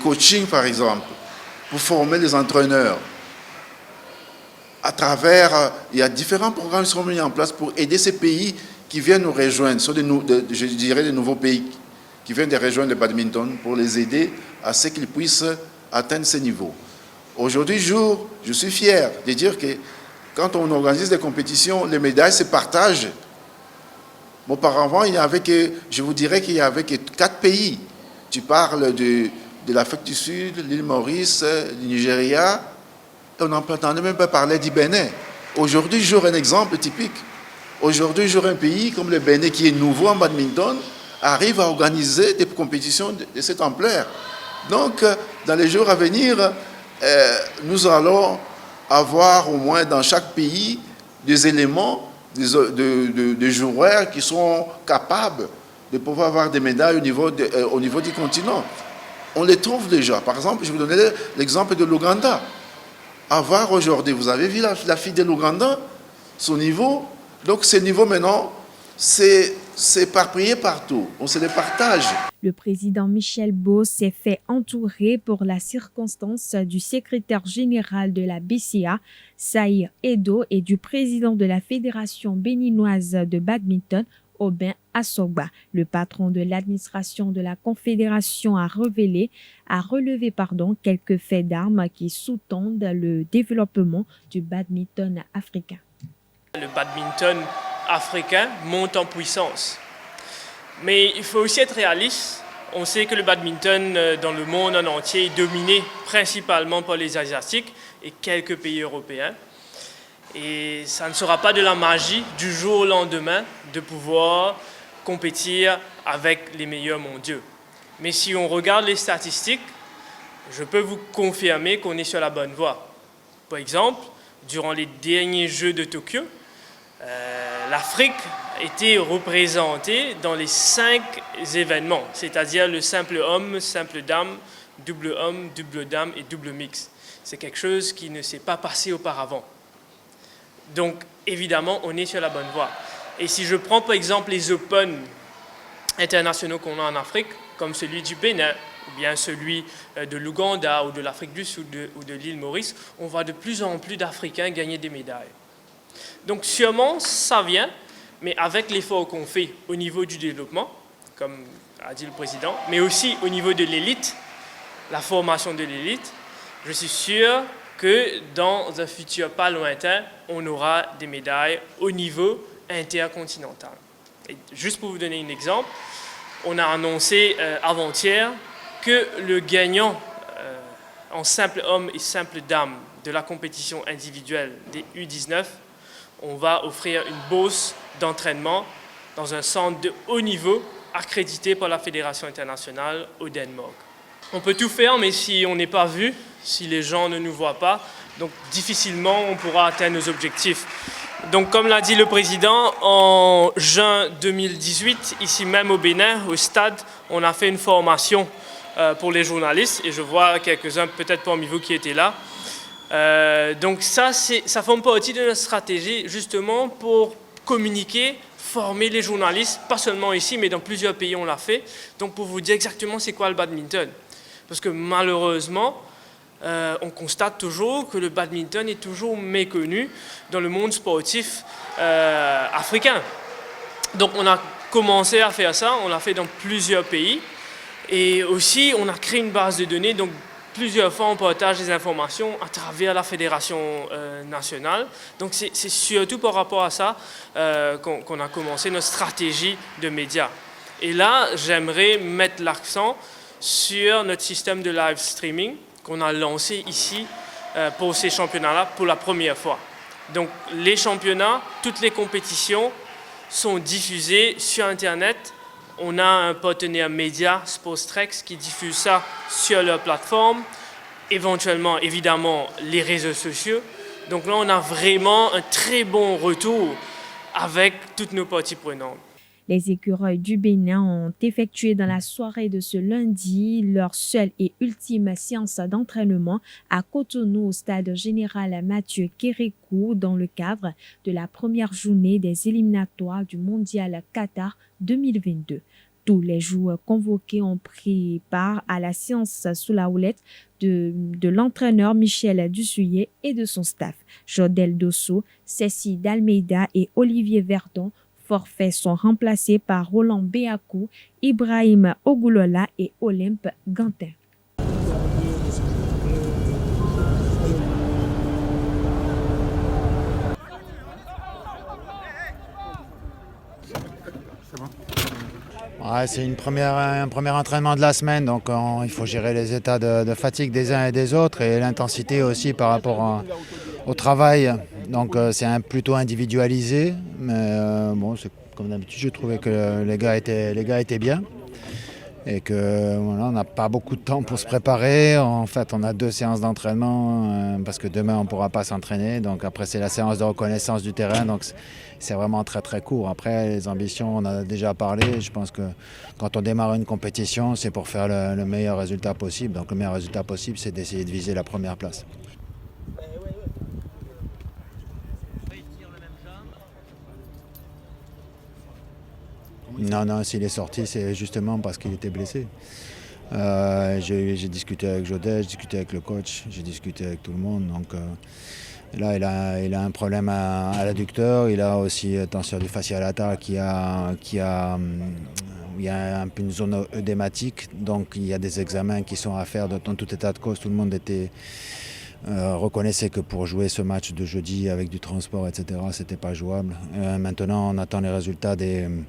coaching, par exemple, pour former les entraîneurs. À travers, il y a différents programmes qui sont mis en place pour aider ces pays qui viennent nous rejoindre, je dirais des nouveaux pays qui viennent de rejoindre le badminton, pour les aider à ce qu'ils puissent atteindre ces niveaux. Aujourd'hui, je suis fier de dire que quand on organise des compétitions, les médailles se partagent. Auparavant, je vous dirais qu'il n'y avait que 4 pays. Tu parles de l'Afrique du Sud, l'île Maurice, le Nigeria, et on n'entendait même pas parler du Bénin. Aujourd'hui, j'aurai un exemple typique. Aujourd'hui, j'aurai un pays comme le Bénin qui est nouveau en badminton, arrive à organiser des compétitions de cette ampleur. Donc, dans les jours à venir, nous allons avoir au moins dans chaque pays des éléments, des joueurs qui sont capables de pouvoir avoir des médailles au niveau du continent. On les trouve déjà. Par exemple, je vais vous donner l'exemple de l'Ouganda. Avoir aujourd'hui, vous avez vu la fille de l'Ouganda, son niveau. Donc ce niveau maintenant, c'est éparpillé partout. On se les partage. Le président Michel Beau s'est fait entourer pour la circonstance du secrétaire général de la BCA, Saïr Edo, et du président de la Fédération béninoise de badminton, Aubin Assogba. Le patron de l'administration de la Confédération a relevé quelques faits d'armes qui sous-tendent le développement du badminton africain. Le badminton africain monte en puissance. Mais il faut aussi être réaliste. On sait que le badminton dans le monde en entier est dominé principalement par les Asiatiques et quelques pays européens. Et ça ne sera pas de la magie du jour au lendemain de pouvoir compétir avec les meilleurs mondiaux. Mais si on regarde les statistiques, je peux vous confirmer qu'on est sur la bonne voie. Par exemple, durant les derniers Jeux de Tokyo, l'Afrique était représentée dans les 5 événements, c'est-à-dire le simple homme, simple dame, double homme, double dame et double mix. C'est quelque chose qui ne s'est pas passé auparavant. Donc, évidemment, on est sur la bonne voie. Et si je prends par exemple les Open internationaux qu'on a en Afrique, comme celui du Bénin, ou bien celui de l'Ouganda ou de l'Afrique du Sud ou de l'île Maurice, on voit de plus en plus d'Africains gagner des médailles. Donc sûrement, ça vient, mais avec l'effort qu'on fait au niveau du développement, comme a dit le président, mais aussi au niveau de l'élite, la formation de l'élite, je suis sûr que dans un futur pas lointain, on aura des médailles au niveau intercontinental. Et juste pour vous donner un exemple, on a annoncé avant-hier que le gagnant en simple homme et simple dame de la compétition individuelle des U19, on va offrir une bourse d'entraînement dans un centre de haut niveau accrédité par la Fédération internationale au Danemark. On peut tout faire, mais si on n'est pas vu, si les gens ne nous voient pas, donc difficilement on pourra atteindre nos objectifs. Donc comme l'a dit le président, en juin 2018, ici même au Bénin, au stade, on a fait une formation pour les journalistes, et je vois quelques-uns peut-être parmi vous qui étaient là. Donc ça forme partie de notre stratégie justement pour communiquer, former les journalistes, pas seulement ici, mais dans plusieurs pays on l'a fait, donc pour vous dire exactement c'est quoi le badminton. Parce que malheureusement, on constate toujours que le badminton est toujours méconnu dans le monde sportif africain. Donc on a commencé à faire ça, on l'a fait dans plusieurs pays. Et aussi, on a créé une base de données, donc plusieurs fois on partage des informations à travers la fédération nationale. Donc c'est surtout par rapport à ça qu'on a commencé notre stratégie de médias. Et là, j'aimerais mettre l'accent sur notre système de live streaming qu'on a lancé ici pour ces championnats-là pour la première fois. Donc les championnats, toutes les compétitions sont diffusées sur Internet. On a un partenaire média, Sportstrex, qui diffuse ça sur leur plateforme, éventuellement, évidemment, les réseaux sociaux. Donc là, on a vraiment un très bon retour avec toutes nos parties prenantes. Les écureuils du Bénin ont effectué dans la soirée de ce lundi leur seule et ultime séance d'entraînement à Cotonou au stade général Mathieu Kérékou dans le cadre de la première journée des éliminatoires du Mondial Qatar 2022. Tous les joueurs convoqués ont pris part à la séance sous la houlette de l'entraîneur Michel Dussuyer et de son staff. Jodel Dosso, Cécile d'Almeida et Olivier Verdon forfaits sont remplacés par Roland Béakou, Ibrahim Ogulola et Olympe Gantin. Ouais, c'est un premier entraînement de la semaine, donc il faut gérer les états de fatigue des uns et des autres et l'intensité aussi par rapport au travail. Donc c'est plutôt individualisé, mais bon, comme d'habitude, je trouvais que les gars étaient bien et que voilà, on n'a pas beaucoup de temps pour se préparer. En fait, on a 2 séances d'entraînement parce que demain on ne pourra pas s'entraîner. Donc après, c'est la séance de reconnaissance du terrain. Donc c'est vraiment très très court. Après, les ambitions, on en a déjà parlé. Je pense que quand on démarre une compétition, c'est pour faire le meilleur résultat possible. Donc le meilleur résultat possible, c'est d'essayer de viser la première place. Non, s'il est sorti, c'est justement parce qu'il était blessé. J'ai discuté avec Jodel, j'ai discuté avec le coach, j'ai discuté avec tout le monde. Donc, Et là, il a un problème à l'adducteur, il a aussi tension du fascia lataire il y a un peu une zone œdématique, donc il y a des examens qui sont à faire dans tout état de cause. Tout le monde reconnaissait que pour jouer ce match de jeudi avec du transport, etc., c'était pas jouable. Maintenant, on attend les résultats des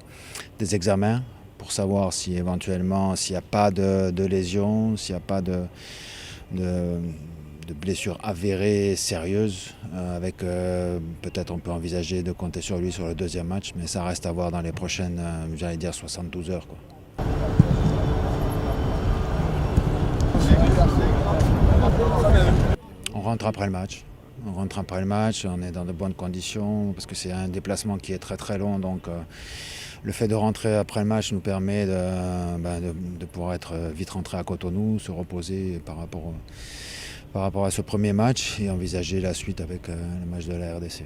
examens pour savoir si éventuellement, s'il n'y a pas de lésion, s'il n'y a pas de blessures avérées sérieuses, peut-être on peut envisager de compter sur lui sur le deuxième match, mais ça reste à voir dans les prochaines, 72 heures, quoi. On rentre après le match. On est dans de bonnes conditions parce que c'est un déplacement qui est très très long, donc le fait de rentrer après le match nous permet de pouvoir être vite rentré à Cotonou, se reposer par rapport à ce premier match et envisager la suite avec le match de la RDC.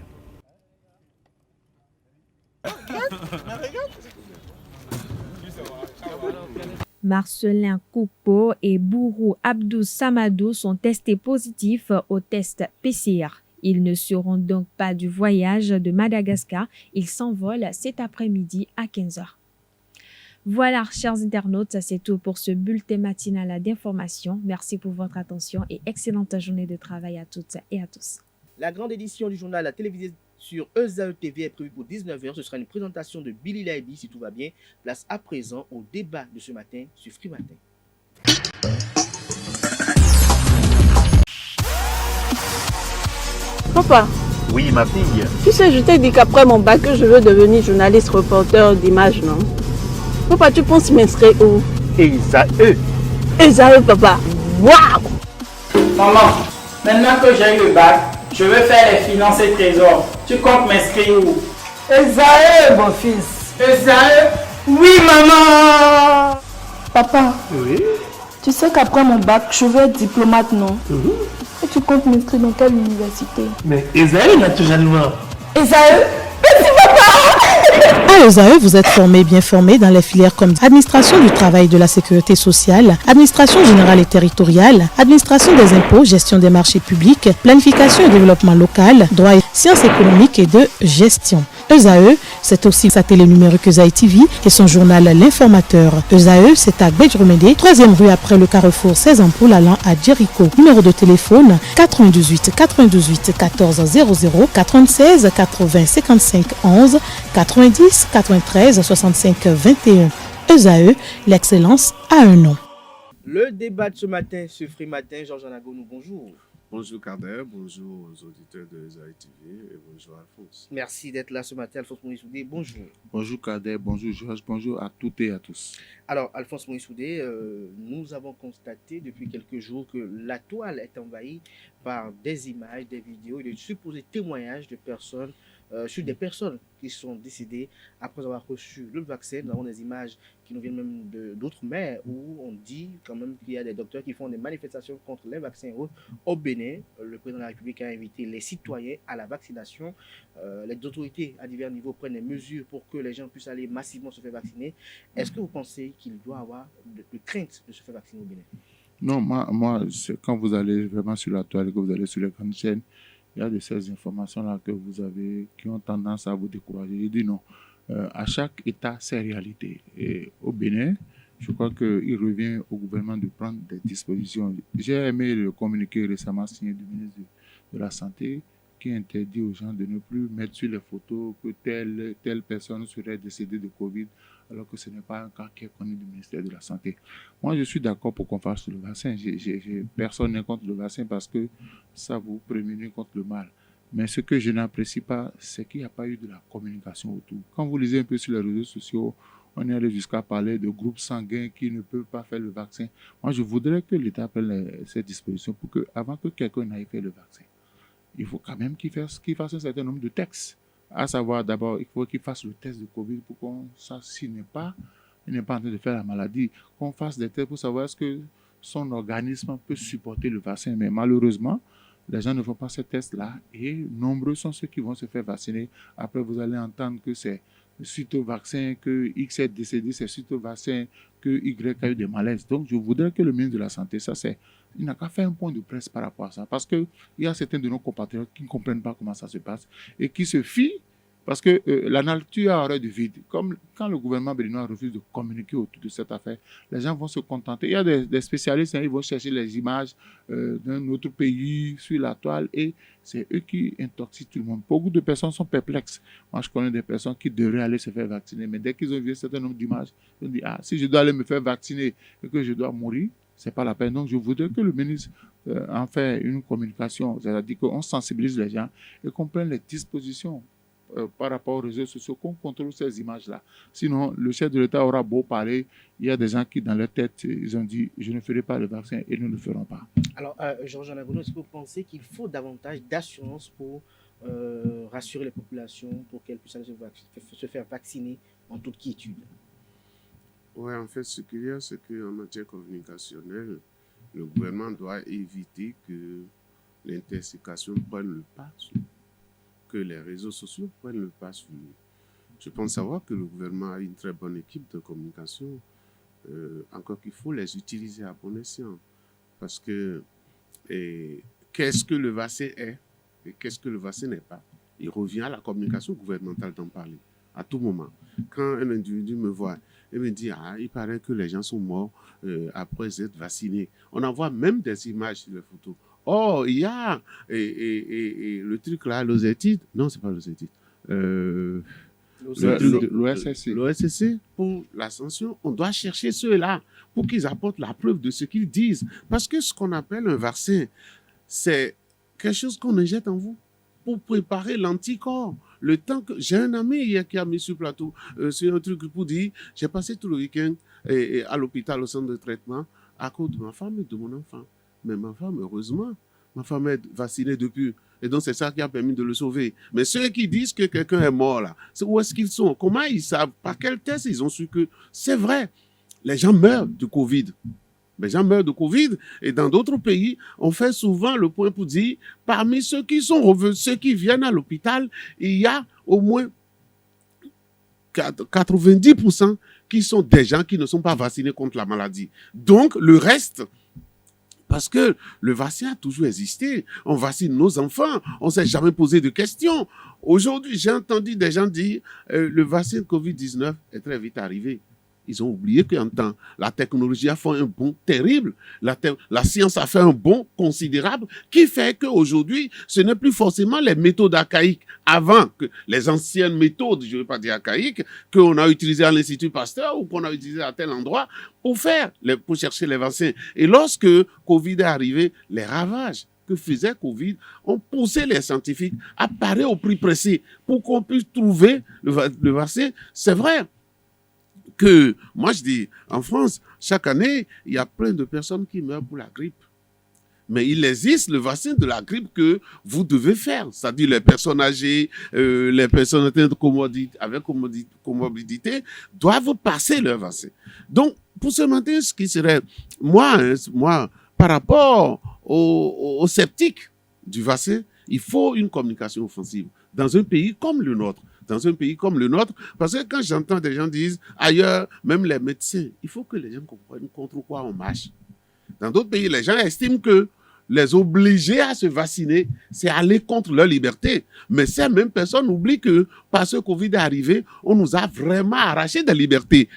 Marcelin Koupo et Bourou Abdou Samadou sont testés positifs au test PCR. Ils ne seront donc pas du voyage de Madagascar. Ils s'envolent cet après-midi à 15h. Voilà, chers internautes, c'est tout pour ce bulletin matinal d'information. Merci pour votre attention et excellente journée de travail à toutes et à tous. La grande édition du journal à télévisé sur ESAE TV est prévue pour 19h. Ce sera une présentation de Billy Laibi, si tout va bien. Place à présent au débat de ce matin sur Free Matin. Papa. Oui, ma fille. Tu sais, je t'ai dit qu'après mon bac, je veux devenir journaliste reporter d'images, non? Papa, tu penses m'inscrire où? ESAE. ESAE, papa. Waouh! Maman, maintenant que j'ai eu le bac, je veux faire les finances et trésors. Tu comptes m'inscrire où? ESAE, mon fils. ESAE? Oui, maman! Papa. Oui. Tu sais qu'après mon bac, je veux être diplomate, non? Et tu comptes m'inscrire dans quelle université? Mais ESAE, naturellement. ESAE? Merci, papa! À ESAE, vous êtes formé, bien formé dans les filières comme administration du travail et de la sécurité sociale, administration générale et territoriale, administration des impôts, gestion des marchés publics, planification et développement local, droit et sciences économiques et de gestion. ESAE, c'est aussi sa télé numérique ESAE TV et son journal L'Informateur. ESAE, c'est à Bedjromede, 3e rue après le carrefour 16 ampoules allant à Jericho. Numéro de téléphone 98 98 14 00 96 80 55 11 90 93 65 21. ESAE, l'excellence a un nom. Le débat de ce matin sur Free Matin, Georges Anagonou, bonjour. Bonjour Kader, bonjour aux auditeurs de ESAE TV et bonjour Alphonse. Merci d'être là ce matin, Alphonse Moïsoudé, bonjour. Bonjour Kader, bonjour Georges, bonjour à toutes et à tous. Alors Alphonse Moïsoudé, nous avons constaté depuis quelques jours que la toile est envahie par des images, des vidéos et de supposés témoignages de personnes sur des personnes qui sont décédées après avoir reçu le vaccin. Nous avons des images qui nous viennent même d'outre-mer où on dit quand même qu'il y a des docteurs qui font des manifestations contre les vaccins au Bénin. Le président de la République a invité les citoyens à la vaccination. Les autorités à divers niveaux prennent des mesures pour que les gens puissent aller massivement se faire vacciner. Est-ce que vous pensez qu'il doit y avoir de crainte de se faire vacciner au Bénin? Non, moi quand vous allez vraiment sur la toile, que vous allez sur les grandes chaînes, il y a de ces informations-là que vous avez qui ont tendance à vous décourager. Je dis non. À chaque État, ses réalités. Et au Bénin, je crois qu'il revient au gouvernement de prendre des dispositions. J'ai aimé le communiqué récemment signé du ministre de la Santé qui interdit aux gens de ne plus mettre sur les photos que telle personne serait décédée de Covid, alors que ce n'est pas un cas qui est connu du ministère de la Santé. Moi, je suis d'accord pour qu'on fasse le vaccin. Personne n'est contre le vaccin parce que ça vous prémunit contre le mal. Mais ce que je n'apprécie pas, c'est qu'il n'y a pas eu de la communication autour. Quand vous lisez un peu sur les réseaux sociaux, on est allé jusqu'à parler de groupes sanguins qui ne peuvent pas faire le vaccin. Moi, je voudrais que l'État prenne ces dispositions pour que, avant que quelqu'un n'aille faire le vaccin, il faut quand même qu'il fasse un certain nombre de tests. À savoir, d'abord, il faut qu'il fasse le test de Covid pour qu'on sache s'il n'est pas en train de faire la maladie. Qu'on fasse des tests pour savoir est-ce que son organisme peut supporter le vaccin. Mais malheureusement, les gens ne font pas ces tests-là et nombreux sont ceux qui vont se faire vacciner. Après, vous allez entendre que c'est suite au vaccin que X est décédé, c'est suite au vaccin que Y a eu des malaises. Donc, je voudrais que le ministre de la Santé, ça c'est il n'a qu'à faire un point de presse par rapport à ça. Parce qu'il y a certains de nos compatriotes qui ne comprennent pas comment ça se passe et qui se fient. Parce que la nature aurait du vide. Comme quand le gouvernement béninois refuse de communiquer autour de cette affaire, les gens vont se contenter. Il y a des spécialistes, ils vont chercher les images d'un autre pays sur la toile et c'est eux qui intoxiquent tout le monde. Beaucoup de personnes sont perplexes. Moi, je connais des personnes qui devraient aller se faire vacciner, mais dès qu'ils ont vu un certain nombre d'images, ils ont dit, ah, si je dois aller me faire vacciner et que je dois mourir, c'est pas la peine. Donc, je voudrais que le ministre en fait une communication, c'est-à-dire qu'on sensibilise les gens et qu'on prenne les dispositions par rapport aux réseaux sociaux, qu'on contrôle ces images-là. Sinon, le chef de l'État aura beau parler, il y a des gens qui, dans leur tête, ils ont dit « je ne ferai pas le vaccin » et nous ne le ferons pas. Alors, Georges Anagono, est-ce que vous pensez qu'il faut davantage d'assurance pour rassurer les populations, pour qu'elles puissent se faire vacciner en toute quiétude? Oui, en fait, ce qu'il y a, c'est qu'en matière communicationnelle, le gouvernement doit éviter que l'intoxication prenne le pas, que les réseaux sociaux prennent le pas sur lui. Je pense savoir que le gouvernement a une très bonne équipe de communication, encore qu'il faut les utiliser à bon escient. Parce que qu'est-ce que le vaccin est et qu'est-ce que le vaccin n'est pas? Il revient à la communication gouvernementale d'en parler à tout moment. Quand un individu me voit et me dit « Ah, il paraît que les gens sont morts après être vaccinés », on envoie même des images sur les photos. Oh, il y a le truc là, l'OSETID. Non, c'est pas l'OSETID. L'OSCC pour l'ascension. On doit chercher ceux-là pour qu'ils apportent la preuve de ce qu'ils disent. Parce que ce qu'on appelle un vaccin, c'est quelque chose qu'on injecte en vous pour préparer l'anticorps. Le temps que j'ai un ami hier qui a mis sur plateau sur un truc pour dire j'ai passé tout le week-end à l'hôpital au centre de traitement à cause de ma femme et de mon enfant. Mais ma femme, heureusement, ma femme est vaccinée depuis. Et donc, c'est ça qui a permis de le sauver. Mais ceux qui disent que quelqu'un est mort, là, où est-ce qu'ils sont? Comment ils savent? Par quel test ils ont su que c'est vrai? Les gens meurent de Covid. Les gens meurent de Covid. Et dans d'autres pays, on fait souvent le point pour dire, parmi ceux qui sont revenus, ceux qui viennent à l'hôpital, il y a au moins 90% qui sont des gens qui ne sont pas vaccinés contre la maladie. Donc, le reste... Parce que le vaccin a toujours existé. On vaccine nos enfants. On ne s'est jamais posé de questions. Aujourd'hui, j'ai entendu des gens dire le vaccin Covid-19 est très vite arrivé. Ils ont oublié qu'en temps, la technologie a fait un bond terrible. La science a fait un bond considérable qui fait qu'aujourd'hui, ce n'est plus forcément les méthodes archaïques avant que les anciennes méthodes, je ne veux pas dire archaïques, qu'on a utilisées à l'Institut Pasteur ou qu'on a utilisées à tel endroit pour chercher les vaccins. Et lorsque Covid est arrivé, les ravages que faisait Covid ont poussé les scientifiques à parer au prix pressé pour qu'on puisse trouver le vaccin. C'est vrai que, moi je dis, en France, chaque année, il y a plein de personnes qui meurent pour la grippe. Mais il existe le vaccin de la grippe que vous devez faire. C'est-à-dire les personnes âgées, les personnes atteintes avec comorbidité doivent passer leur vaccin. Donc, pour ce matin, ce qui serait, moi, par rapport aux sceptiques du vaccin, il faut une communication offensive. Dans un pays comme le nôtre, parce que quand j'entends des gens dire ailleurs, même les médecins, il faut que les gens comprennent contre quoi on marche. Dans d'autres pays, les gens estiment que les obliger à se vacciner, c'est aller contre leur liberté. Mais ces mêmes personnes oublient que parce que Covid est arrivé, on nous a vraiment arraché des libertés.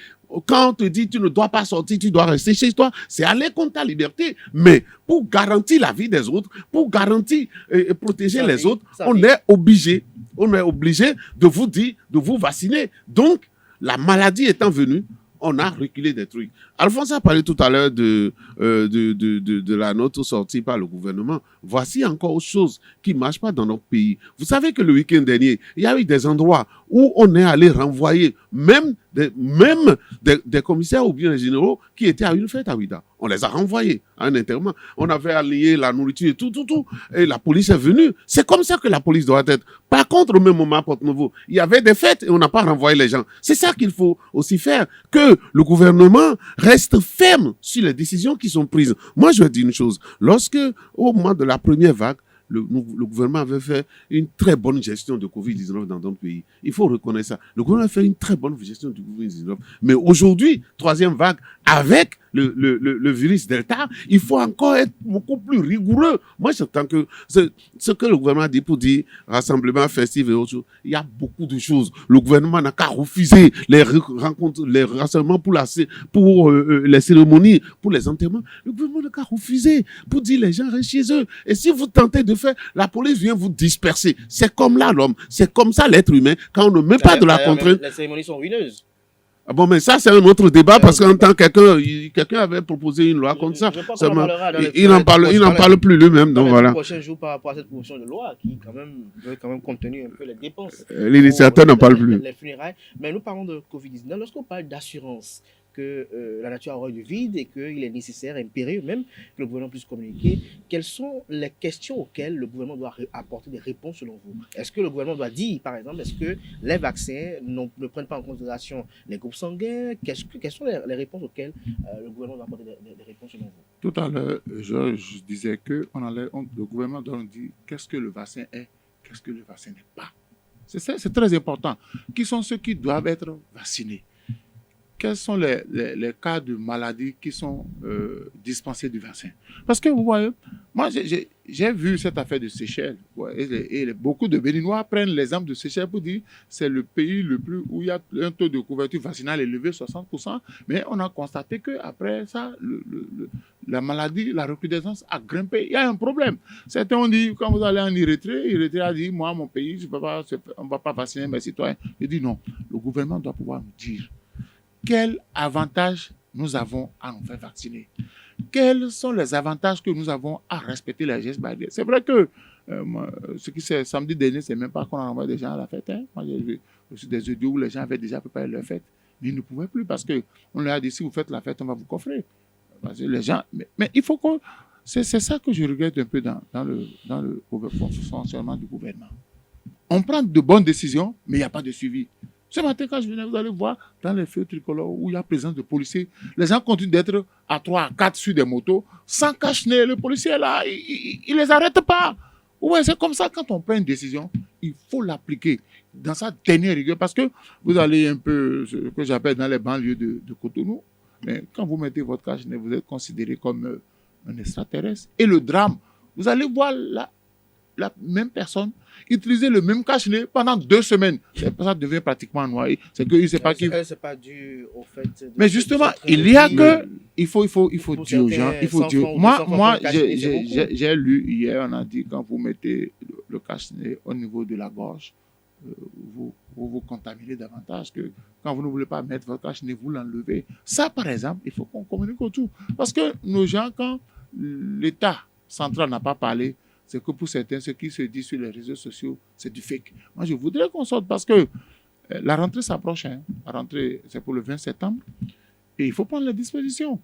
Quand on te dit tu ne dois pas sortir, tu dois rester chez toi, c'est aller contre ta liberté. Mais pour garantir la vie des autres, pour garantir et protéger les autres, on est obligé de vous dire, de vous vacciner. Donc, la maladie étant venue, on a reculé des trucs. Alphonse a parlé tout à l'heure de la note sortie par le gouvernement. Voici encore autre chose qui ne marche pas dans notre pays. Vous savez que le week-end dernier, il y a eu des endroits où on est allé renvoyer même des commissaires ou bien des généraux qui étaient à une fête à Ouida. On les a renvoyés à un enterrement. On avait allié la nourriture et tout. Et la police est venue. C'est comme ça que la police doit être. Par contre, au même moment à Porte-Novo, il y avait des fêtes et on n'a pas renvoyé les gens. C'est ça qu'il faut aussi faire. Que le gouvernement reste ferme sur les décisions qui sont prises. Moi, je vais dire une chose. Lorsque, au moment de la première vague, le gouvernement avait fait une très bonne gestion de Covid-19 dans notre pays. Il faut reconnaître ça. Le gouvernement a fait une très bonne gestion du Covid-19. Mais aujourd'hui, troisième vague, avec le virus Delta, il faut encore être beaucoup plus rigoureux. Moi, j'entends que ce que le gouvernement dit pour dire rassemblement festif et autres choses, il y a beaucoup de choses. Le gouvernement n'a qu'à refuser les rencontres, les rassemblements pour les cérémonies, pour les enterrements. Le gouvernement n'a qu'à refuser pour dire les gens restent chez eux. Et si vous tentez de faire, la police vient vous disperser. C'est comme là l'homme, c'est comme ça l'être humain. Quand on ne met pas de la contrainte. Les cérémonies sont ruineuses. Ah bon, mais ça, c'est un autre débat parce qu'en tant que quelqu'un avait proposé une loi comme ça. Il n'en parle plus lui-même. Donc voilà. Le prochain jour par rapport à cette proposition de loi qui veut quand même contenir un peu les dépenses. L'initiateur n'en parle plus. Les funérailles. Mais nous parlons de Covid-19. Lorsqu'on parle d'assurance, que la nature aurait du vide et qu'il est nécessaire, impérieux même, que le gouvernement puisse communiquer. Quelles sont les questions auxquelles le gouvernement doit apporter des réponses selon vous? Est-ce que le gouvernement doit dire, par exemple, est-ce que les vaccins ne prennent pas en considération les groupes sanguins? Quelles sont les réponses auxquelles le gouvernement doit apporter des réponses selon vous? Tout à l'heure, je disais que le gouvernement doit nous dire qu'est-ce que le vaccin est, qu'est-ce que le vaccin n'est pas. C'est très important. Qui sont ceux qui doivent être vaccinés? Quels sont les cas de maladies qui sont dispensés du vaccin? Parce que vous voyez, moi j'ai vu cette affaire de Seychelles. Ouais, et beaucoup de Béninois prennent l'exemple de Seychelles pour dire que c'est le pays où il y a un taux de couverture vaccinale élevé, 60%. Mais on a constaté qu'après ça, la maladie, la recrudescence a grimpé. Il y a un problème. Certains ont dit, quand vous allez en Érythrée a dit, moi, mon pays, on ne va pas vacciner mes citoyens. Je dis non, le gouvernement doit pouvoir nous dire quel avantage nous avons à nous faire vacciner. Quels sont les avantages que nous avons à respecter les gestes barrières? C'est vrai que ce qui s'est samedi dernier, c'est même pas qu'on a envoyé des gens à la fête. Hein. Moi, j'ai reçu des audios où les gens avaient déjà préparé leur fête. Mais ils ne pouvaient plus parce qu'on leur a dit, si vous faites la fête, on va vous coffrer. Parce que les gens, mais il faut qu'on... C'est ça que je regrette un peu dans le fonctionnement du gouvernement. On prend de bonnes décisions, mais il n'y a pas de suivi. Ce matin, quand je venais, vous allez voir, dans les feux tricolores où il y a présence de policiers, les gens continuent d'être à 3, à 4 sur des motos, sans cache-nez. Le policier est là, il ne les arrête pas. Ouais, c'est comme ça, quand on prend une décision, il faut l'appliquer dans sa dernière rigueur. Parce que vous allez un peu, ce que j'appelle dans les banlieues de Cotonou, mais quand vous mettez votre cache-nez, vous êtes considéré comme un extraterrestre. Et le drame, vous allez voir la même personne utiliser le même cache-nez pendant 2 semaines. Ça devient pratiquement noyé. C'est que il sait pas qui. C'est pas dû au fait. Mais justement, il y a que il faut dire aux gens, il faut dire. Moi, j'ai lu hier, on a dit quand vous mettez le cache-nez au niveau de la gorge, vous contaminez davantage que quand vous ne voulez pas mettre votre cache-nez, vous l'enlevez. Ça, par exemple, il faut qu'on communique autour. Parce que nos gens, quand l'État central n'a pas parlé, c'est que pour certains, ce qui se dit sur les réseaux sociaux, c'est du fake. Moi, je voudrais qu'on sorte parce que la rentrée s'approche. Hein. La rentrée, c'est pour le 20 septembre. Et il faut prendre les dispositions.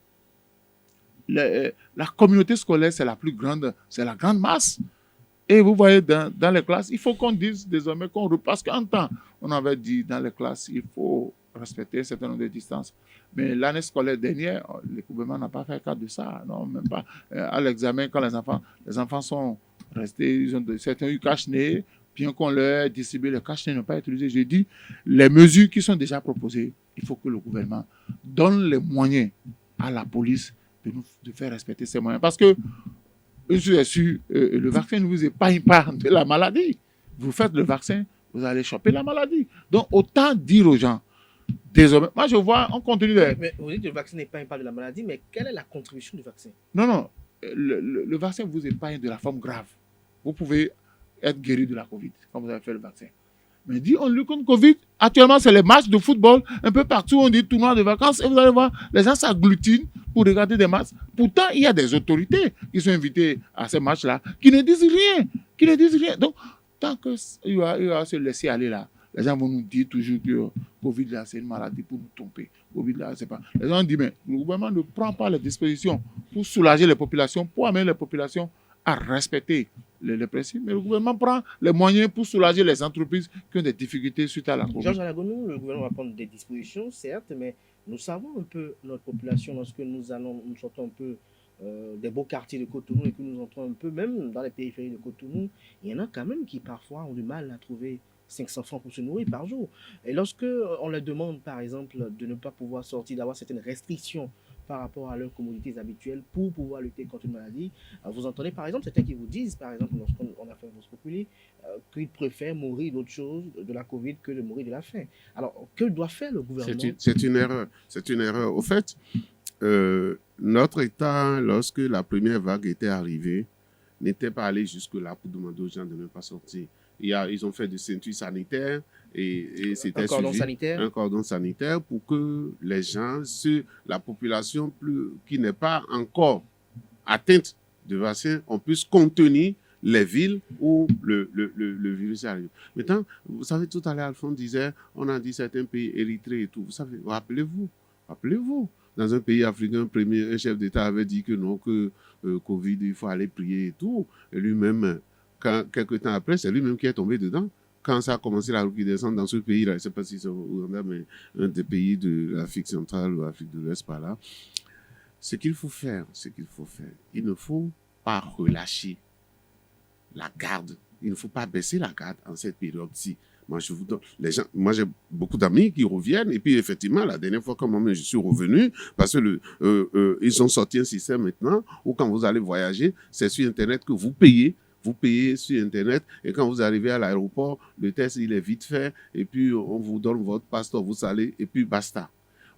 La communauté scolaire, c'est la plus grande, c'est la grande masse. Et vous voyez, dans les classes, il faut qu'on dise désormais parce qu'en temps, on avait dit dans les classes, il faut respecter un certain nombre de distances. Mais l'année scolaire dernière, le gouvernement n'a pas fait cas de ça. Non, même pas. À l'examen, quand les enfants sont restés, certains ont eu cache-nez, bien qu'on leur ait distribué le cache-nez, n'ont pas utilisé. J'ai dit, les mesures qui sont déjà proposées, il faut que le gouvernement donne les moyens à la police de faire respecter ces moyens. Parce que, je suis sûr, le vaccin ne vous épargne pas de la maladie. Vous faites le vaccin, vous allez choper la maladie. Donc, autant dire aux gens, désormais, moi je vois, on continue de... Mais vous dites que le vaccin n'épargne pas de la maladie, mais quelle est la contribution du vaccin? Non, le vaccin vous épargne de la forme grave. Vous pouvez être guéri de la Covid quand vous avez fait le vaccin. Mais dit, on lutte contre Covid, actuellement c'est les matchs de football, un peu partout on dit tournoi de vacances, et vous allez voir, les gens s'agglutinent pour regarder des matchs. Pourtant, il y a des autorités qui sont invitées à ces matchs-là, qui ne disent rien. Donc, tant qu'il va se laisser aller là, les gens vont nous dire toujours que Covid là, c'est une maladie pour nous tromper. Covid là, c'est pas. Les gens disent, mais le gouvernement ne prend pas les dispositions pour soulager les populations, pour amener les populations à respecter les principes. Mais le gouvernement prend les moyens pour soulager les entreprises qui ont des difficultés suite à la Covid. Georges Alagonou, le gouvernement va prendre des dispositions, certes, mais nous savons un peu notre population lorsque nous sortons un peu des beaux quartiers de Cotonou et que nous entrons un peu, même dans les périphéries de Cotonou, il y en a quand même qui parfois ont du mal à trouver 500 francs pour se nourrir par jour. Et lorsque on leur demande, par exemple, de ne pas pouvoir sortir, d'avoir certaines restrictions par rapport à leurs commodités habituelles pour pouvoir lutter contre une maladie. Vous entendez par exemple certains qui vous disent, par exemple, lorsqu'on a fait Vox Populi, qu'ils préfèrent mourir d'autre chose de la Covid que de mourir de la faim. Alors, que doit faire le gouvernement? C'est une erreur. C'est une erreur. Au fait, notre État, lorsque la première vague était arrivée, n'était pas allé jusque-là pour demander aux gens de ne pas sortir. Ils ont fait des ceintures sanitaires et c'était un cordon sanitaire pour que les gens, la population qui n'est pas encore atteinte de vaccin, on puisse contenir les villes où le virus arrive. Maintenant, vous savez, tout à l'heure, Alphonse disait, on a dit certains pays, Érythrée et tout. Vous savez, rappelez-vous, dans un pays africain, un chef d'État avait dit que non, que Covid, il faut aller prier et tout. Et lui-même, quelques temps après, c'est lui-même qui est tombé dedans. Quand ça a commencé la recrudescence dans ce pays-là, je ne sais pas si c'est au Ouganda, mais un des pays de l'Afrique centrale ou l'Afrique de l'Ouest par là, ce qu'il faut faire, il ne faut pas relâcher la garde. Il ne faut pas baisser la garde en cette période-ci. Moi, j'ai beaucoup d'amis qui reviennent. Et puis, effectivement, la dernière fois, quand moi-même, je suis revenu, parce que ils ont sorti un système maintenant où, quand vous allez voyager, c'est sur Internet que vous payez. Vous payez sur Internet et quand vous arrivez à l'aéroport, le test, il est vite fait. Et puis, on vous donne votre passeport, vous allez, et puis basta.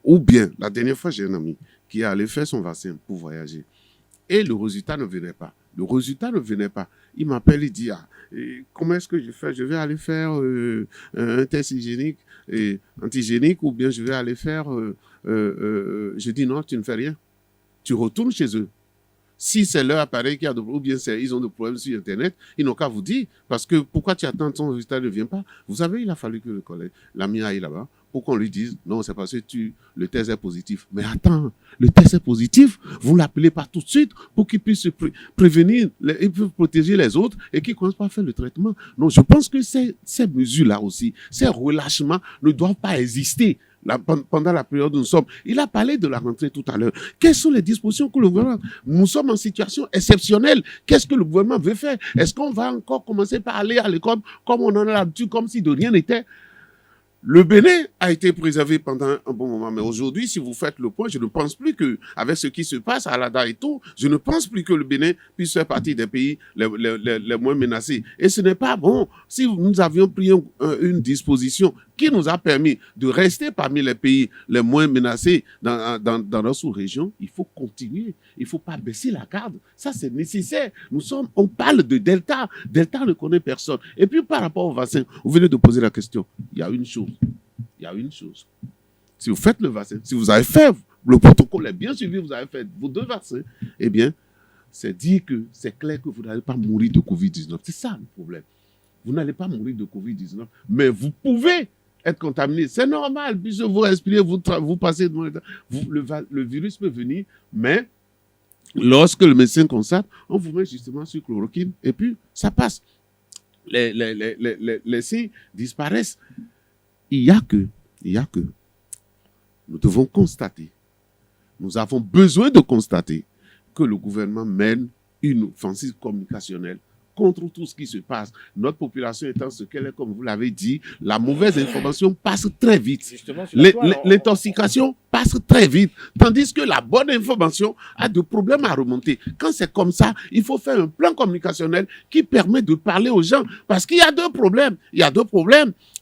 Ou bien, la dernière fois, j'ai un ami qui est allé faire son vaccin pour voyager. Et le résultat ne venait pas. Il m'appelle, il dit, comment est-ce que je fais? Je vais aller faire un test antigénique ou bien je vais aller faire... je dis non, tu ne fais rien. Tu retournes chez eux. Si c'est leur appareil qui a ou bien ils ont des problèmes sur Internet, ils n'ont qu'à vous dire. Parce que pourquoi tu attends ton résultat ne vient pas? Vous savez, il a fallu que l'ami aille là-bas pour qu'on lui dise, non, c'est parce que le test est positif. Mais attends, le test est positif, vous ne l'appelez pas tout de suite pour qu'il puisse se prévenir, il peut protéger les autres et qu'il ne commence pas à faire le traitement. Non, je pense que ces mesures-là aussi, ces relâchements ne doivent pas exister. Pendant la période où nous sommes. Il a parlé de la rentrée tout à l'heure. Quelles sont les dispositions que le gouvernement... Nous sommes en situation exceptionnelle. Qu'est-ce que le gouvernement veut faire? Est-ce qu'on va encore commencer par aller à l'école comme on en a l'habitude, comme si de rien n'était? Le Bénin a été préservé pendant un bon moment, mais aujourd'hui, si vous faites le point, je ne pense plus que, avec ce qui se passe à l'ADA et tout, je ne pense plus que le Bénin puisse faire partie des pays les moins menacés. Et ce n'est pas bon. Si nous avions pris une disposition qui nous a permis de rester parmi les pays les moins menacés dans notre sous-région, il faut continuer. Il ne faut pas baisser la garde. Ça, c'est nécessaire. On parle de Delta. Delta ne connaît personne. Et puis, par rapport au vaccin, vous venez de poser la question. Il y a une chose. Si vous faites le vaccin, si vous avez fait, le protocole est bien suivi, vous avez fait vos 2 vaccins, eh bien, c'est dire que c'est clair que vous n'allez pas mourir de Covid-19. C'est ça le problème. Vous n'allez pas mourir de Covid-19, mais vous pouvez être contaminé. C'est normal, puisque vous respirez, vous passez devant le virus peut venir, mais lorsque le médecin constate, on vous met justement sur chloroquine et puis ça passe. Les signes disparaissent. Il y a que nous devons constater, nous avons besoin de constater que le gouvernement mène une offensive communicationnelle contre tout ce qui se passe. Notre population étant ce qu'elle est, comme vous l'avez dit, la mauvaise information passe très vite. L'intoxication passe très vite, tandis que la bonne information a des problèmes à remonter. Quand c'est comme ça, il faut faire un plan communicationnel qui permet de parler aux gens, parce qu'il y a 2 problèmes.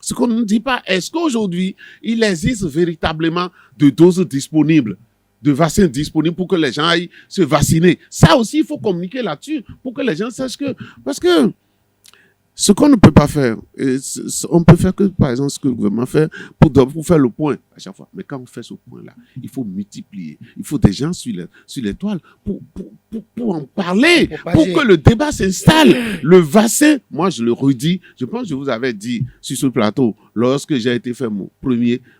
Ce qu'on ne dit pas, est-ce qu'aujourd'hui, il existe véritablement de doses disponibles, de vaccins disponibles pour que les gens aillent se vacciner? Ça aussi, il faut communiquer là-dessus pour que les gens sachent que... Parce que ce qu'on ne peut pas faire, on peut faire que, par exemple, ce que le gouvernement fait pour faire le point à chaque fois. Mais quand on fait ce point-là, il faut multiplier. Il faut des gens sur les toiles pour en parler, pour que le débat s'installe. Le vaccin, moi je le redis, je pense que je vous avais dit sur ce plateau, lorsque j'ai été faire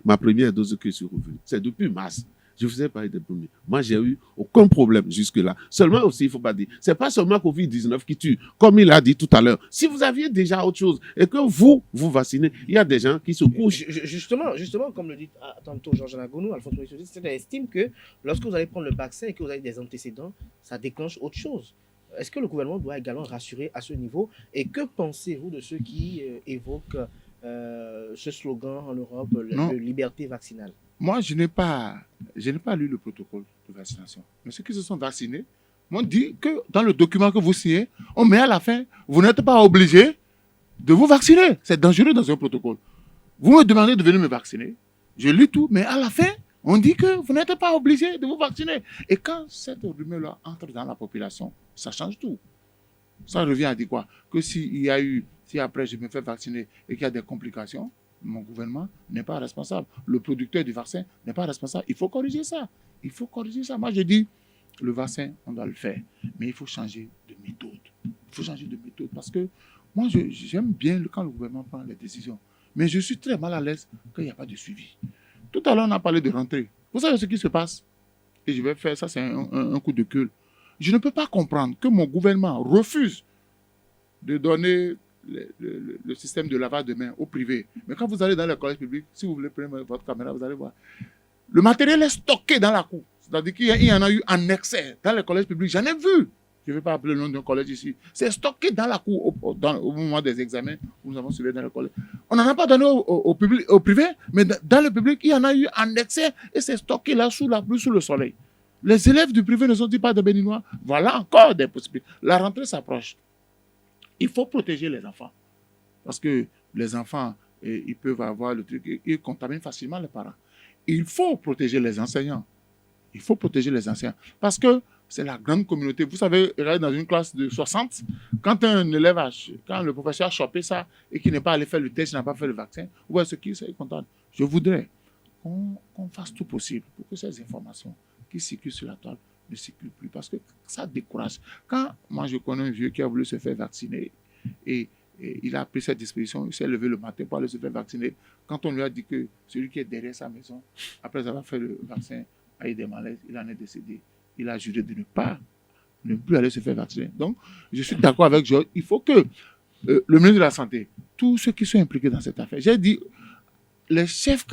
ma première dose que je suis revenu. C'est depuis mars. Je faisais parler des premiers. Moi, j'ai eu aucun problème jusque-là. Seulement aussi, il ne faut pas dire, c'est pas seulement Covid-19 qui tue, comme il a dit tout à l'heure. Si vous aviez déjà autre chose et que vous vaccinez, il y a des gens qui se couchent. Justement, comme le dit tantôt Georges Nagounou, Alphonse Moïse, c'est estime que lorsque vous allez prendre le vaccin et que vous avez des antécédents, ça déclenche autre chose. Est-ce que le gouvernement doit également rassurer à ce niveau? Et que pensez-vous de ceux qui évoquent ce slogan en Europe, liberté vaccinale? Moi, je n'ai pas lu le protocole de vaccination. Mais ceux qui se sont vaccinés m'ont dit que dans le document que vous signez, on met à la fin, vous n'êtes pas obligé de vous vacciner. C'est dangereux dans un protocole. Vous me demandez de venir me vacciner. Je lis tout, mais à la fin, on dit que vous n'êtes pas obligé de vous vacciner. Et quand cette rumeur-là entre dans la population, ça change tout. Ça revient à dire quoi? Que si après je me fais vacciner et qu'il y a des complications, mon gouvernement n'est pas responsable. Le producteur du vaccin n'est pas responsable. Il faut corriger ça. Il faut corriger ça. Moi, je dis, le vaccin, on doit le faire. Mais il faut changer de méthode. Il faut changer de méthode. Parce que moi, j'aime bien quand le gouvernement prend les décisions. Mais je suis très mal à l'aise qu'il n'y a pas de suivi. Tout à l'heure, on a parlé de rentrée. Vous savez ce qui se passe? Et je vais faire ça, c'est un coup de gueule. Je ne peux pas comprendre que mon gouvernement refuse de donner le système de lavage de mains au privé. Mais quand vous allez dans les collèges publics, si vous voulez prendre votre caméra, vous allez voir. Le matériel est stocké dans la cour. C'est-à-dire qu'il y en a eu en excès dans les collèges publics. J'en ai vu. Je ne vais pas appeler le nom d'un collège ici. C'est stocké dans la cour au moment des examens où nous avons suivi dans le collège. On n'en a pas donné au privé, mais dans le public, il y en a eu en excès et c'est stocké là sous la pluie, sous le soleil. Les élèves du privé ne sont-ils pas des béninois? Voilà encore des possibilités. La rentrée s'approche. Il faut protéger les enfants. Parce que les enfants, ils peuvent avoir le truc, ils contaminent facilement les parents. Il faut protéger les enseignants. Il faut protéger les enseignants. Parce que c'est la grande communauté. Vous savez, dans une classe de 60, quand un élève quand le professeur a chopé ça et qu'il n'est pas allé faire le test, il n'a pas fait le vaccin, ou est-ce qu'il est content? Je voudrais qu'on fasse tout possible pour que ces informations qui circulent sur la toile ne circulent plus. Parce que ça décourage. Quand moi je connais un vieux qui a voulu se faire vacciner et il a pris cette disposition, il s'est levé le matin pour aller se faire vacciner. Quand on lui a dit que celui qui est derrière sa maison, après avoir fait le vaccin, a eu des malaises, il en est décédé. Il a juré de ne plus aller se faire vacciner. Donc, je suis d'accord avec Georges. Il faut que le ministre de la Santé, tous ceux qui sont impliqués dans cette affaire, j'ai dit, les chefs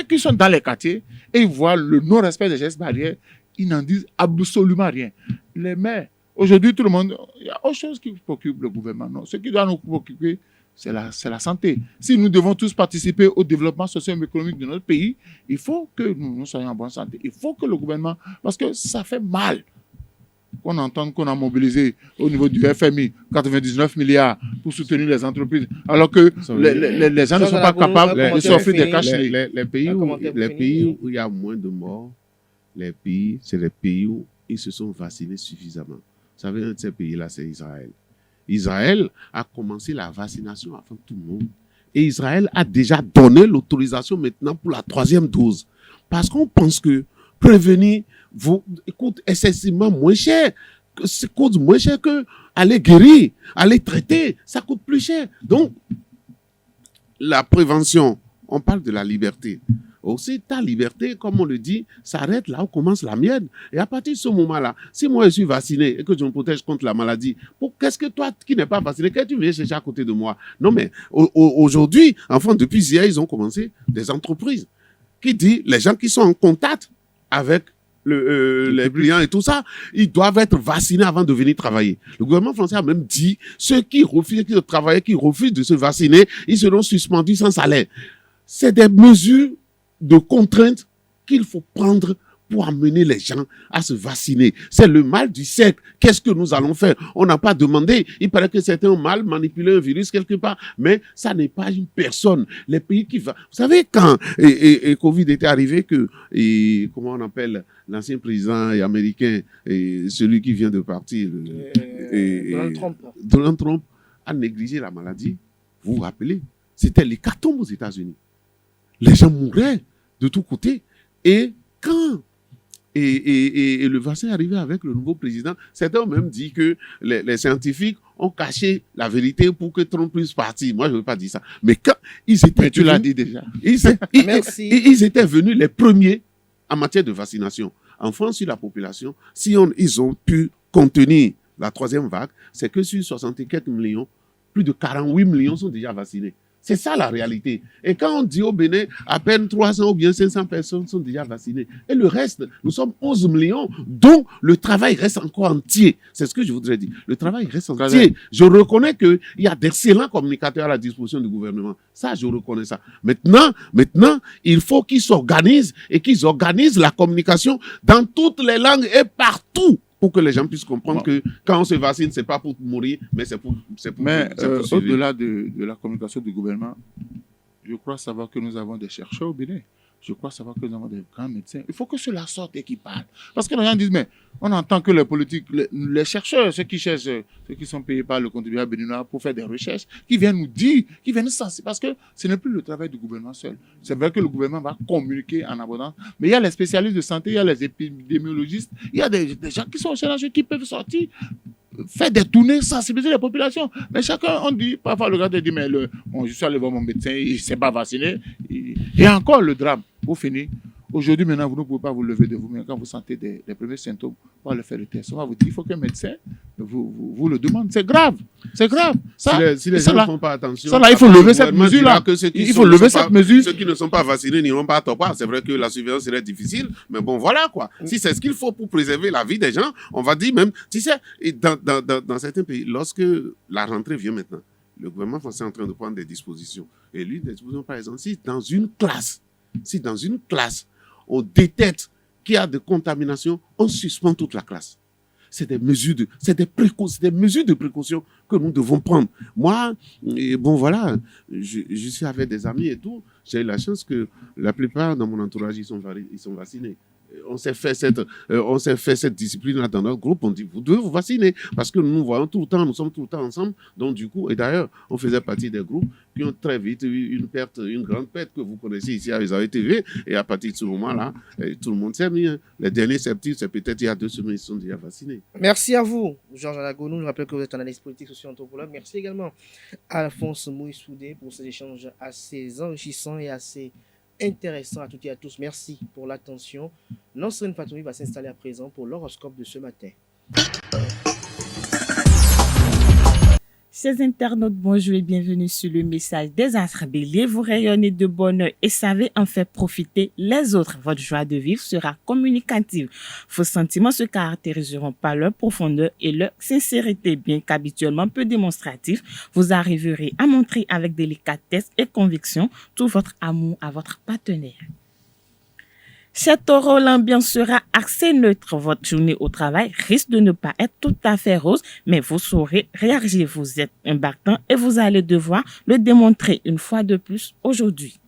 qui sont dans les quartiers et ils voient le non-respect des gestes barrières, ils n'en disent absolument rien. Les maires, aujourd'hui, tout le monde, il y a autre chose qui préoccupe le gouvernement. Non, ce qui doit nous préoccuper, c'est la santé. Si nous devons tous participer au développement socio-économique de notre pays, il faut que nous soyons en bonne santé. Il faut que le gouvernement, parce que ça fait mal qu'on entende qu'on a mobilisé au niveau du FMI 99 milliards pour soutenir les entreprises, alors que les gens ne sont pas capables de s'offrir des cash. Les pays où il y a moins de morts, c'est les pays où ils se sont vaccinés suffisamment. Vous savez, un de ces pays-là, c'est Israël. Israël a commencé la vaccination avant tout le monde. Et Israël a déjà donné l'autorisation maintenant pour la 3e dose. Parce qu'on pense que prévenir coûte excessivement moins cher. Coûte moins cher que aller guérir, aller traiter. Ça coûte plus cher. Donc, la prévention, on parle de la liberté. Aussi, ta liberté, comme on le dit, s'arrête là où commence la mienne. Et à partir de ce moment-là, si moi je suis vacciné et que je me protège contre la maladie, qu'est-ce que toi qui n'es pas vacciné, qu'est-ce que tu viens chercher à côté de moi? Non, mais aujourd'hui, enfin, depuis hier, ils ont commencé des entreprises qui disent les gens qui sont en contact avec les clients et tout ça, ils doivent être vaccinés avant de venir travailler. Le gouvernement français a même dit ceux qui refusent de travailler, qui refusent de se vacciner, ils seront suspendus sans salaire. C'est des mesures de contraintes qu'il faut prendre pour amener les gens à se vacciner. C'est le mal du siècle. Qu'est-ce que nous allons faire? On n'a pas demandé. Il paraît que certains ont mal manipulé un virus quelque part, mais ça n'est pas une personne. Les pays qui vont... Vous savez, quand Covid était arrivé, comment on appelle l'ancien président américain, celui qui vient de partir, Donald Trump a négligé la maladie. Vous vous rappelez? C'était l'hécatombe aux États-Unis. Les gens mouraient de tous côtés. Et quand le vaccin est arrivé avec le nouveau président, certains ont même dit que les scientifiques ont caché la vérité pour que Trump puisse partir. Moi, je ne veux pas dire ça. Mais quand ils étaient venus, tu l'as dit déjà. Ils étaient venus les premiers en matière de vaccination. En France, sur la population, ils ont pu contenir la 3e vague, c'est que sur 64 millions, plus de 48 millions sont déjà vaccinés. C'est ça la réalité. Et quand on dit au Bénin, à peine 300 ou bien 500 personnes sont déjà vaccinées. Et le reste, nous sommes 11 millions, dont le travail reste encore entier. C'est ce que je voudrais dire. Le travail reste entier. Je reconnais qu'il y a d'excellents communicateurs à la disposition du gouvernement. Ça, je reconnais ça. Maintenant, il faut qu'ils s'organisent et qu'ils organisent la communication dans toutes les langues et partout, pour que les gens puissent comprendre que quand on se vaccine, ce n'est pas pour mourir, mais c'est pour au-delà de la communication du gouvernement, je crois savoir que nous avons des chercheurs au Bénin. Je crois savoir que nous avons des grands médecins. Il faut que cela sorte et qu'ils parlent. Parce que les gens disent, mais on entend que les politiques, les chercheurs, ceux qui cherchent, ceux qui sont payés par le contribuable béninois pour faire des recherches, qui viennent nous dire, qui viennent nous sensibiliser. Parce que ce n'est plus le travail du gouvernement seul. C'est vrai que le gouvernement va communiquer en abondance, mais il y a les spécialistes de santé, il y a les épidémiologistes, il y a des gens qui sont au Sénat qui peuvent sortir, faire des tournées, sensibiliser les populations. Mais chacun, on dit, parfois le gars te dit, mais je suis allé voir mon médecin, il ne s'est pas vacciné. Et encore le drame, pour finir. Aujourd'hui, maintenant, vous ne pouvez pas vous lever de vous-même quand vous sentez des premiers symptômes. On va le faire le test. On va vous dire, il faut qu'un médecin vous le demande. C'est grave. C'est grave. Ça, si les gens ne font pas attention, ça, là, il faut lever cette mesure-là. Il faut lever cette mesure. Ceux qui ne sont pas vaccinés n'iront pas à top. C'est vrai que la surveillance serait difficile, mais bon, voilà quoi. Si c'est ce qu'il faut pour préserver la vie des gens, on va dire même, tu sais, dans certains pays, lorsque la rentrée vient maintenant, le gouvernement français est en train de prendre des dispositions. Et l'une des dispositions, par exemple, si dans une classe, on détecte qu'il y a de contamination, on suspend toute la classe. C'est des mesures de précaution que nous devons prendre. Moi, bon voilà, je suis avec des amis et tout. J'ai eu la chance que la plupart dans mon entourage, ils sont vaccinés. On s'est fait cette discipline-là dans notre groupe. On dit, vous devez vous vacciner. Parce que nous nous voyons tout le temps, nous sommes tout le temps ensemble. Donc, du coup, et d'ailleurs, on faisait partie des groupes qui ont très vite eu une grande perte que vous connaissez ici à Esaü TV. Et à partir de ce moment-là, tout le monde s'est mis. Les derniers sceptiques, c'est peut-être il y a 2 semaines, ils sont déjà vaccinés. Merci à vous, Georges Alagonou. Je rappelle que vous êtes analyste politique, socio-anthropologue. Merci également à Alphonse Mouissoudé pour ces échanges assez enrichissants et assez intéressant à toutes et à tous. Merci pour l'attention. Nosrine Fatoumi va s'installer à présent pour l'horoscope de ce matin. Chers internautes, bonjour et bienvenue sur le message des astres béliers. Vous rayonnez de bonheur et savez en faire profiter les autres. Votre joie de vivre sera communicative. Vos sentiments se caractériseront par leur profondeur et leur sincérité, bien qu'habituellement peu démonstratifs. Vous arriverez à montrer avec délicatesse et conviction tout votre amour à votre partenaire. Chez Taureau, l'ambiance sera assez neutre. Votre journée au travail risque de ne pas être tout à fait rose, mais vous saurez réagir. Vous êtes un battant et vous allez devoir le démontrer une fois de plus aujourd'hui.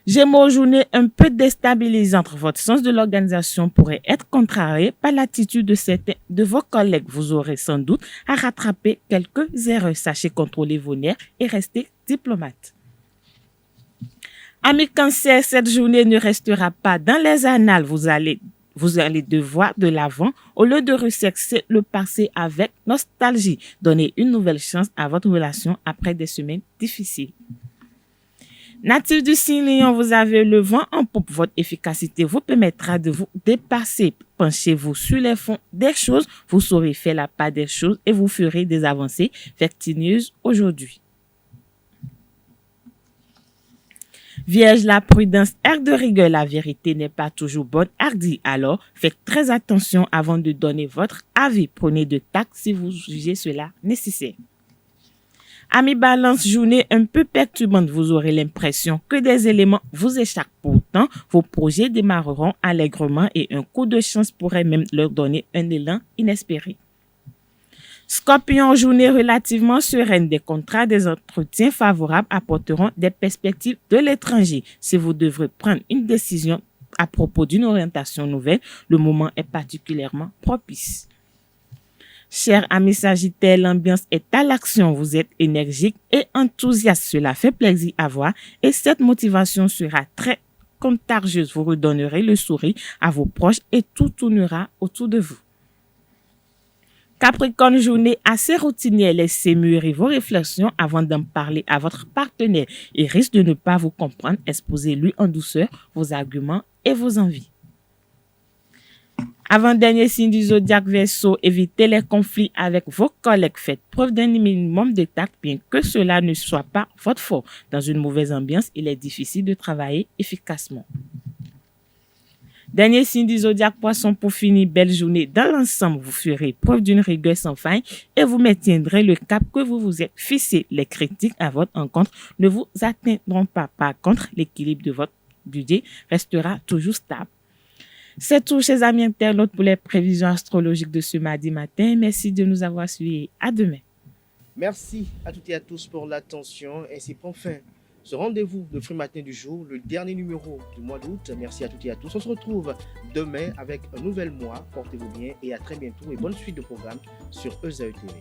Gémeaux, journée un peu déstabilisante. Votre sens de l'organisation pourrait être contrarié par l'attitude de certains de vos collègues. Vous aurez sans doute à rattraper quelques erreurs. Sachez contrôler vos nerfs et rester diplomate. Amis Cancer, cette journée ne restera pas dans les annales. Vous allez devoir de l'avant au lieu de ressexer le passé avec nostalgie. Donnez une nouvelle chance à votre relation après des semaines difficiles. Natif du signe Lion, vous avez le vent en poupe. Votre efficacité vous permettra de vous dépasser. Penchez-vous sur les fonds des choses. Vous saurez faire la part des choses et vous ferez des avancées vertigineuses aujourd'hui. Vierge, la prudence erre de rigueur, la vérité n'est pas toujours bonne, hardi. Alors, faites très attention avant de donner votre avis. Prenez de tact si vous jugez cela nécessaire. Amis Balance, journée un peu perturbante, vous aurez l'impression que des éléments vous échappent. Pourtant, vos projets démarreront allègrement et un coup de chance pourrait même leur donner un élan inespéré. Scorpion, journée relativement sereine. Des contrats, des entretiens favorables apporteront des perspectives de l'étranger. Si vous devrez prendre une décision à propos d'une orientation nouvelle, le moment est particulièrement propice. Chers amis Sagittaires, l'ambiance est à l'action. Vous êtes énergique et enthousiaste. Cela fait plaisir à voir et cette motivation sera très contagieuse. Vous redonnerez le sourire à vos proches et tout tournera autour de vous. Capricorne, journée assez routinière, laissez mûrir vos réflexions avant d'en parler à votre partenaire. Il risque de ne pas vous comprendre, exposez-lui en douceur vos arguments et vos envies. Avant-dernier signe du zodiaque Verseau, évitez les conflits avec vos collègues. Faites preuve d'un minimum de tact, bien que cela ne soit pas votre faute. Dans une mauvaise ambiance, il est difficile de travailler efficacement. Dernier signe du zodiaque Poisson, pour finir, belle journée. Dans l'ensemble, vous ferez preuve d'une rigueur sans faille et vous maintiendrez le cap que vous vous êtes fixé. Les critiques à votre encontre ne vous atteindront pas. Par contre, l'équilibre de votre budget restera toujours stable. C'est tout, chers amis internautes, pour les prévisions astrologiques de ce mardi matin. Merci de nous avoir suivis. À demain. Merci à toutes et à tous pour l'attention. Ainsi prend fin ce rendez-vous de Free Matin du jour, le dernier numéro du mois d'août. Merci à toutes et à tous. On se retrouve demain avec un nouvel mois. Portez-vous bien et à très bientôt et bonne suite de programme sur EZAE TV.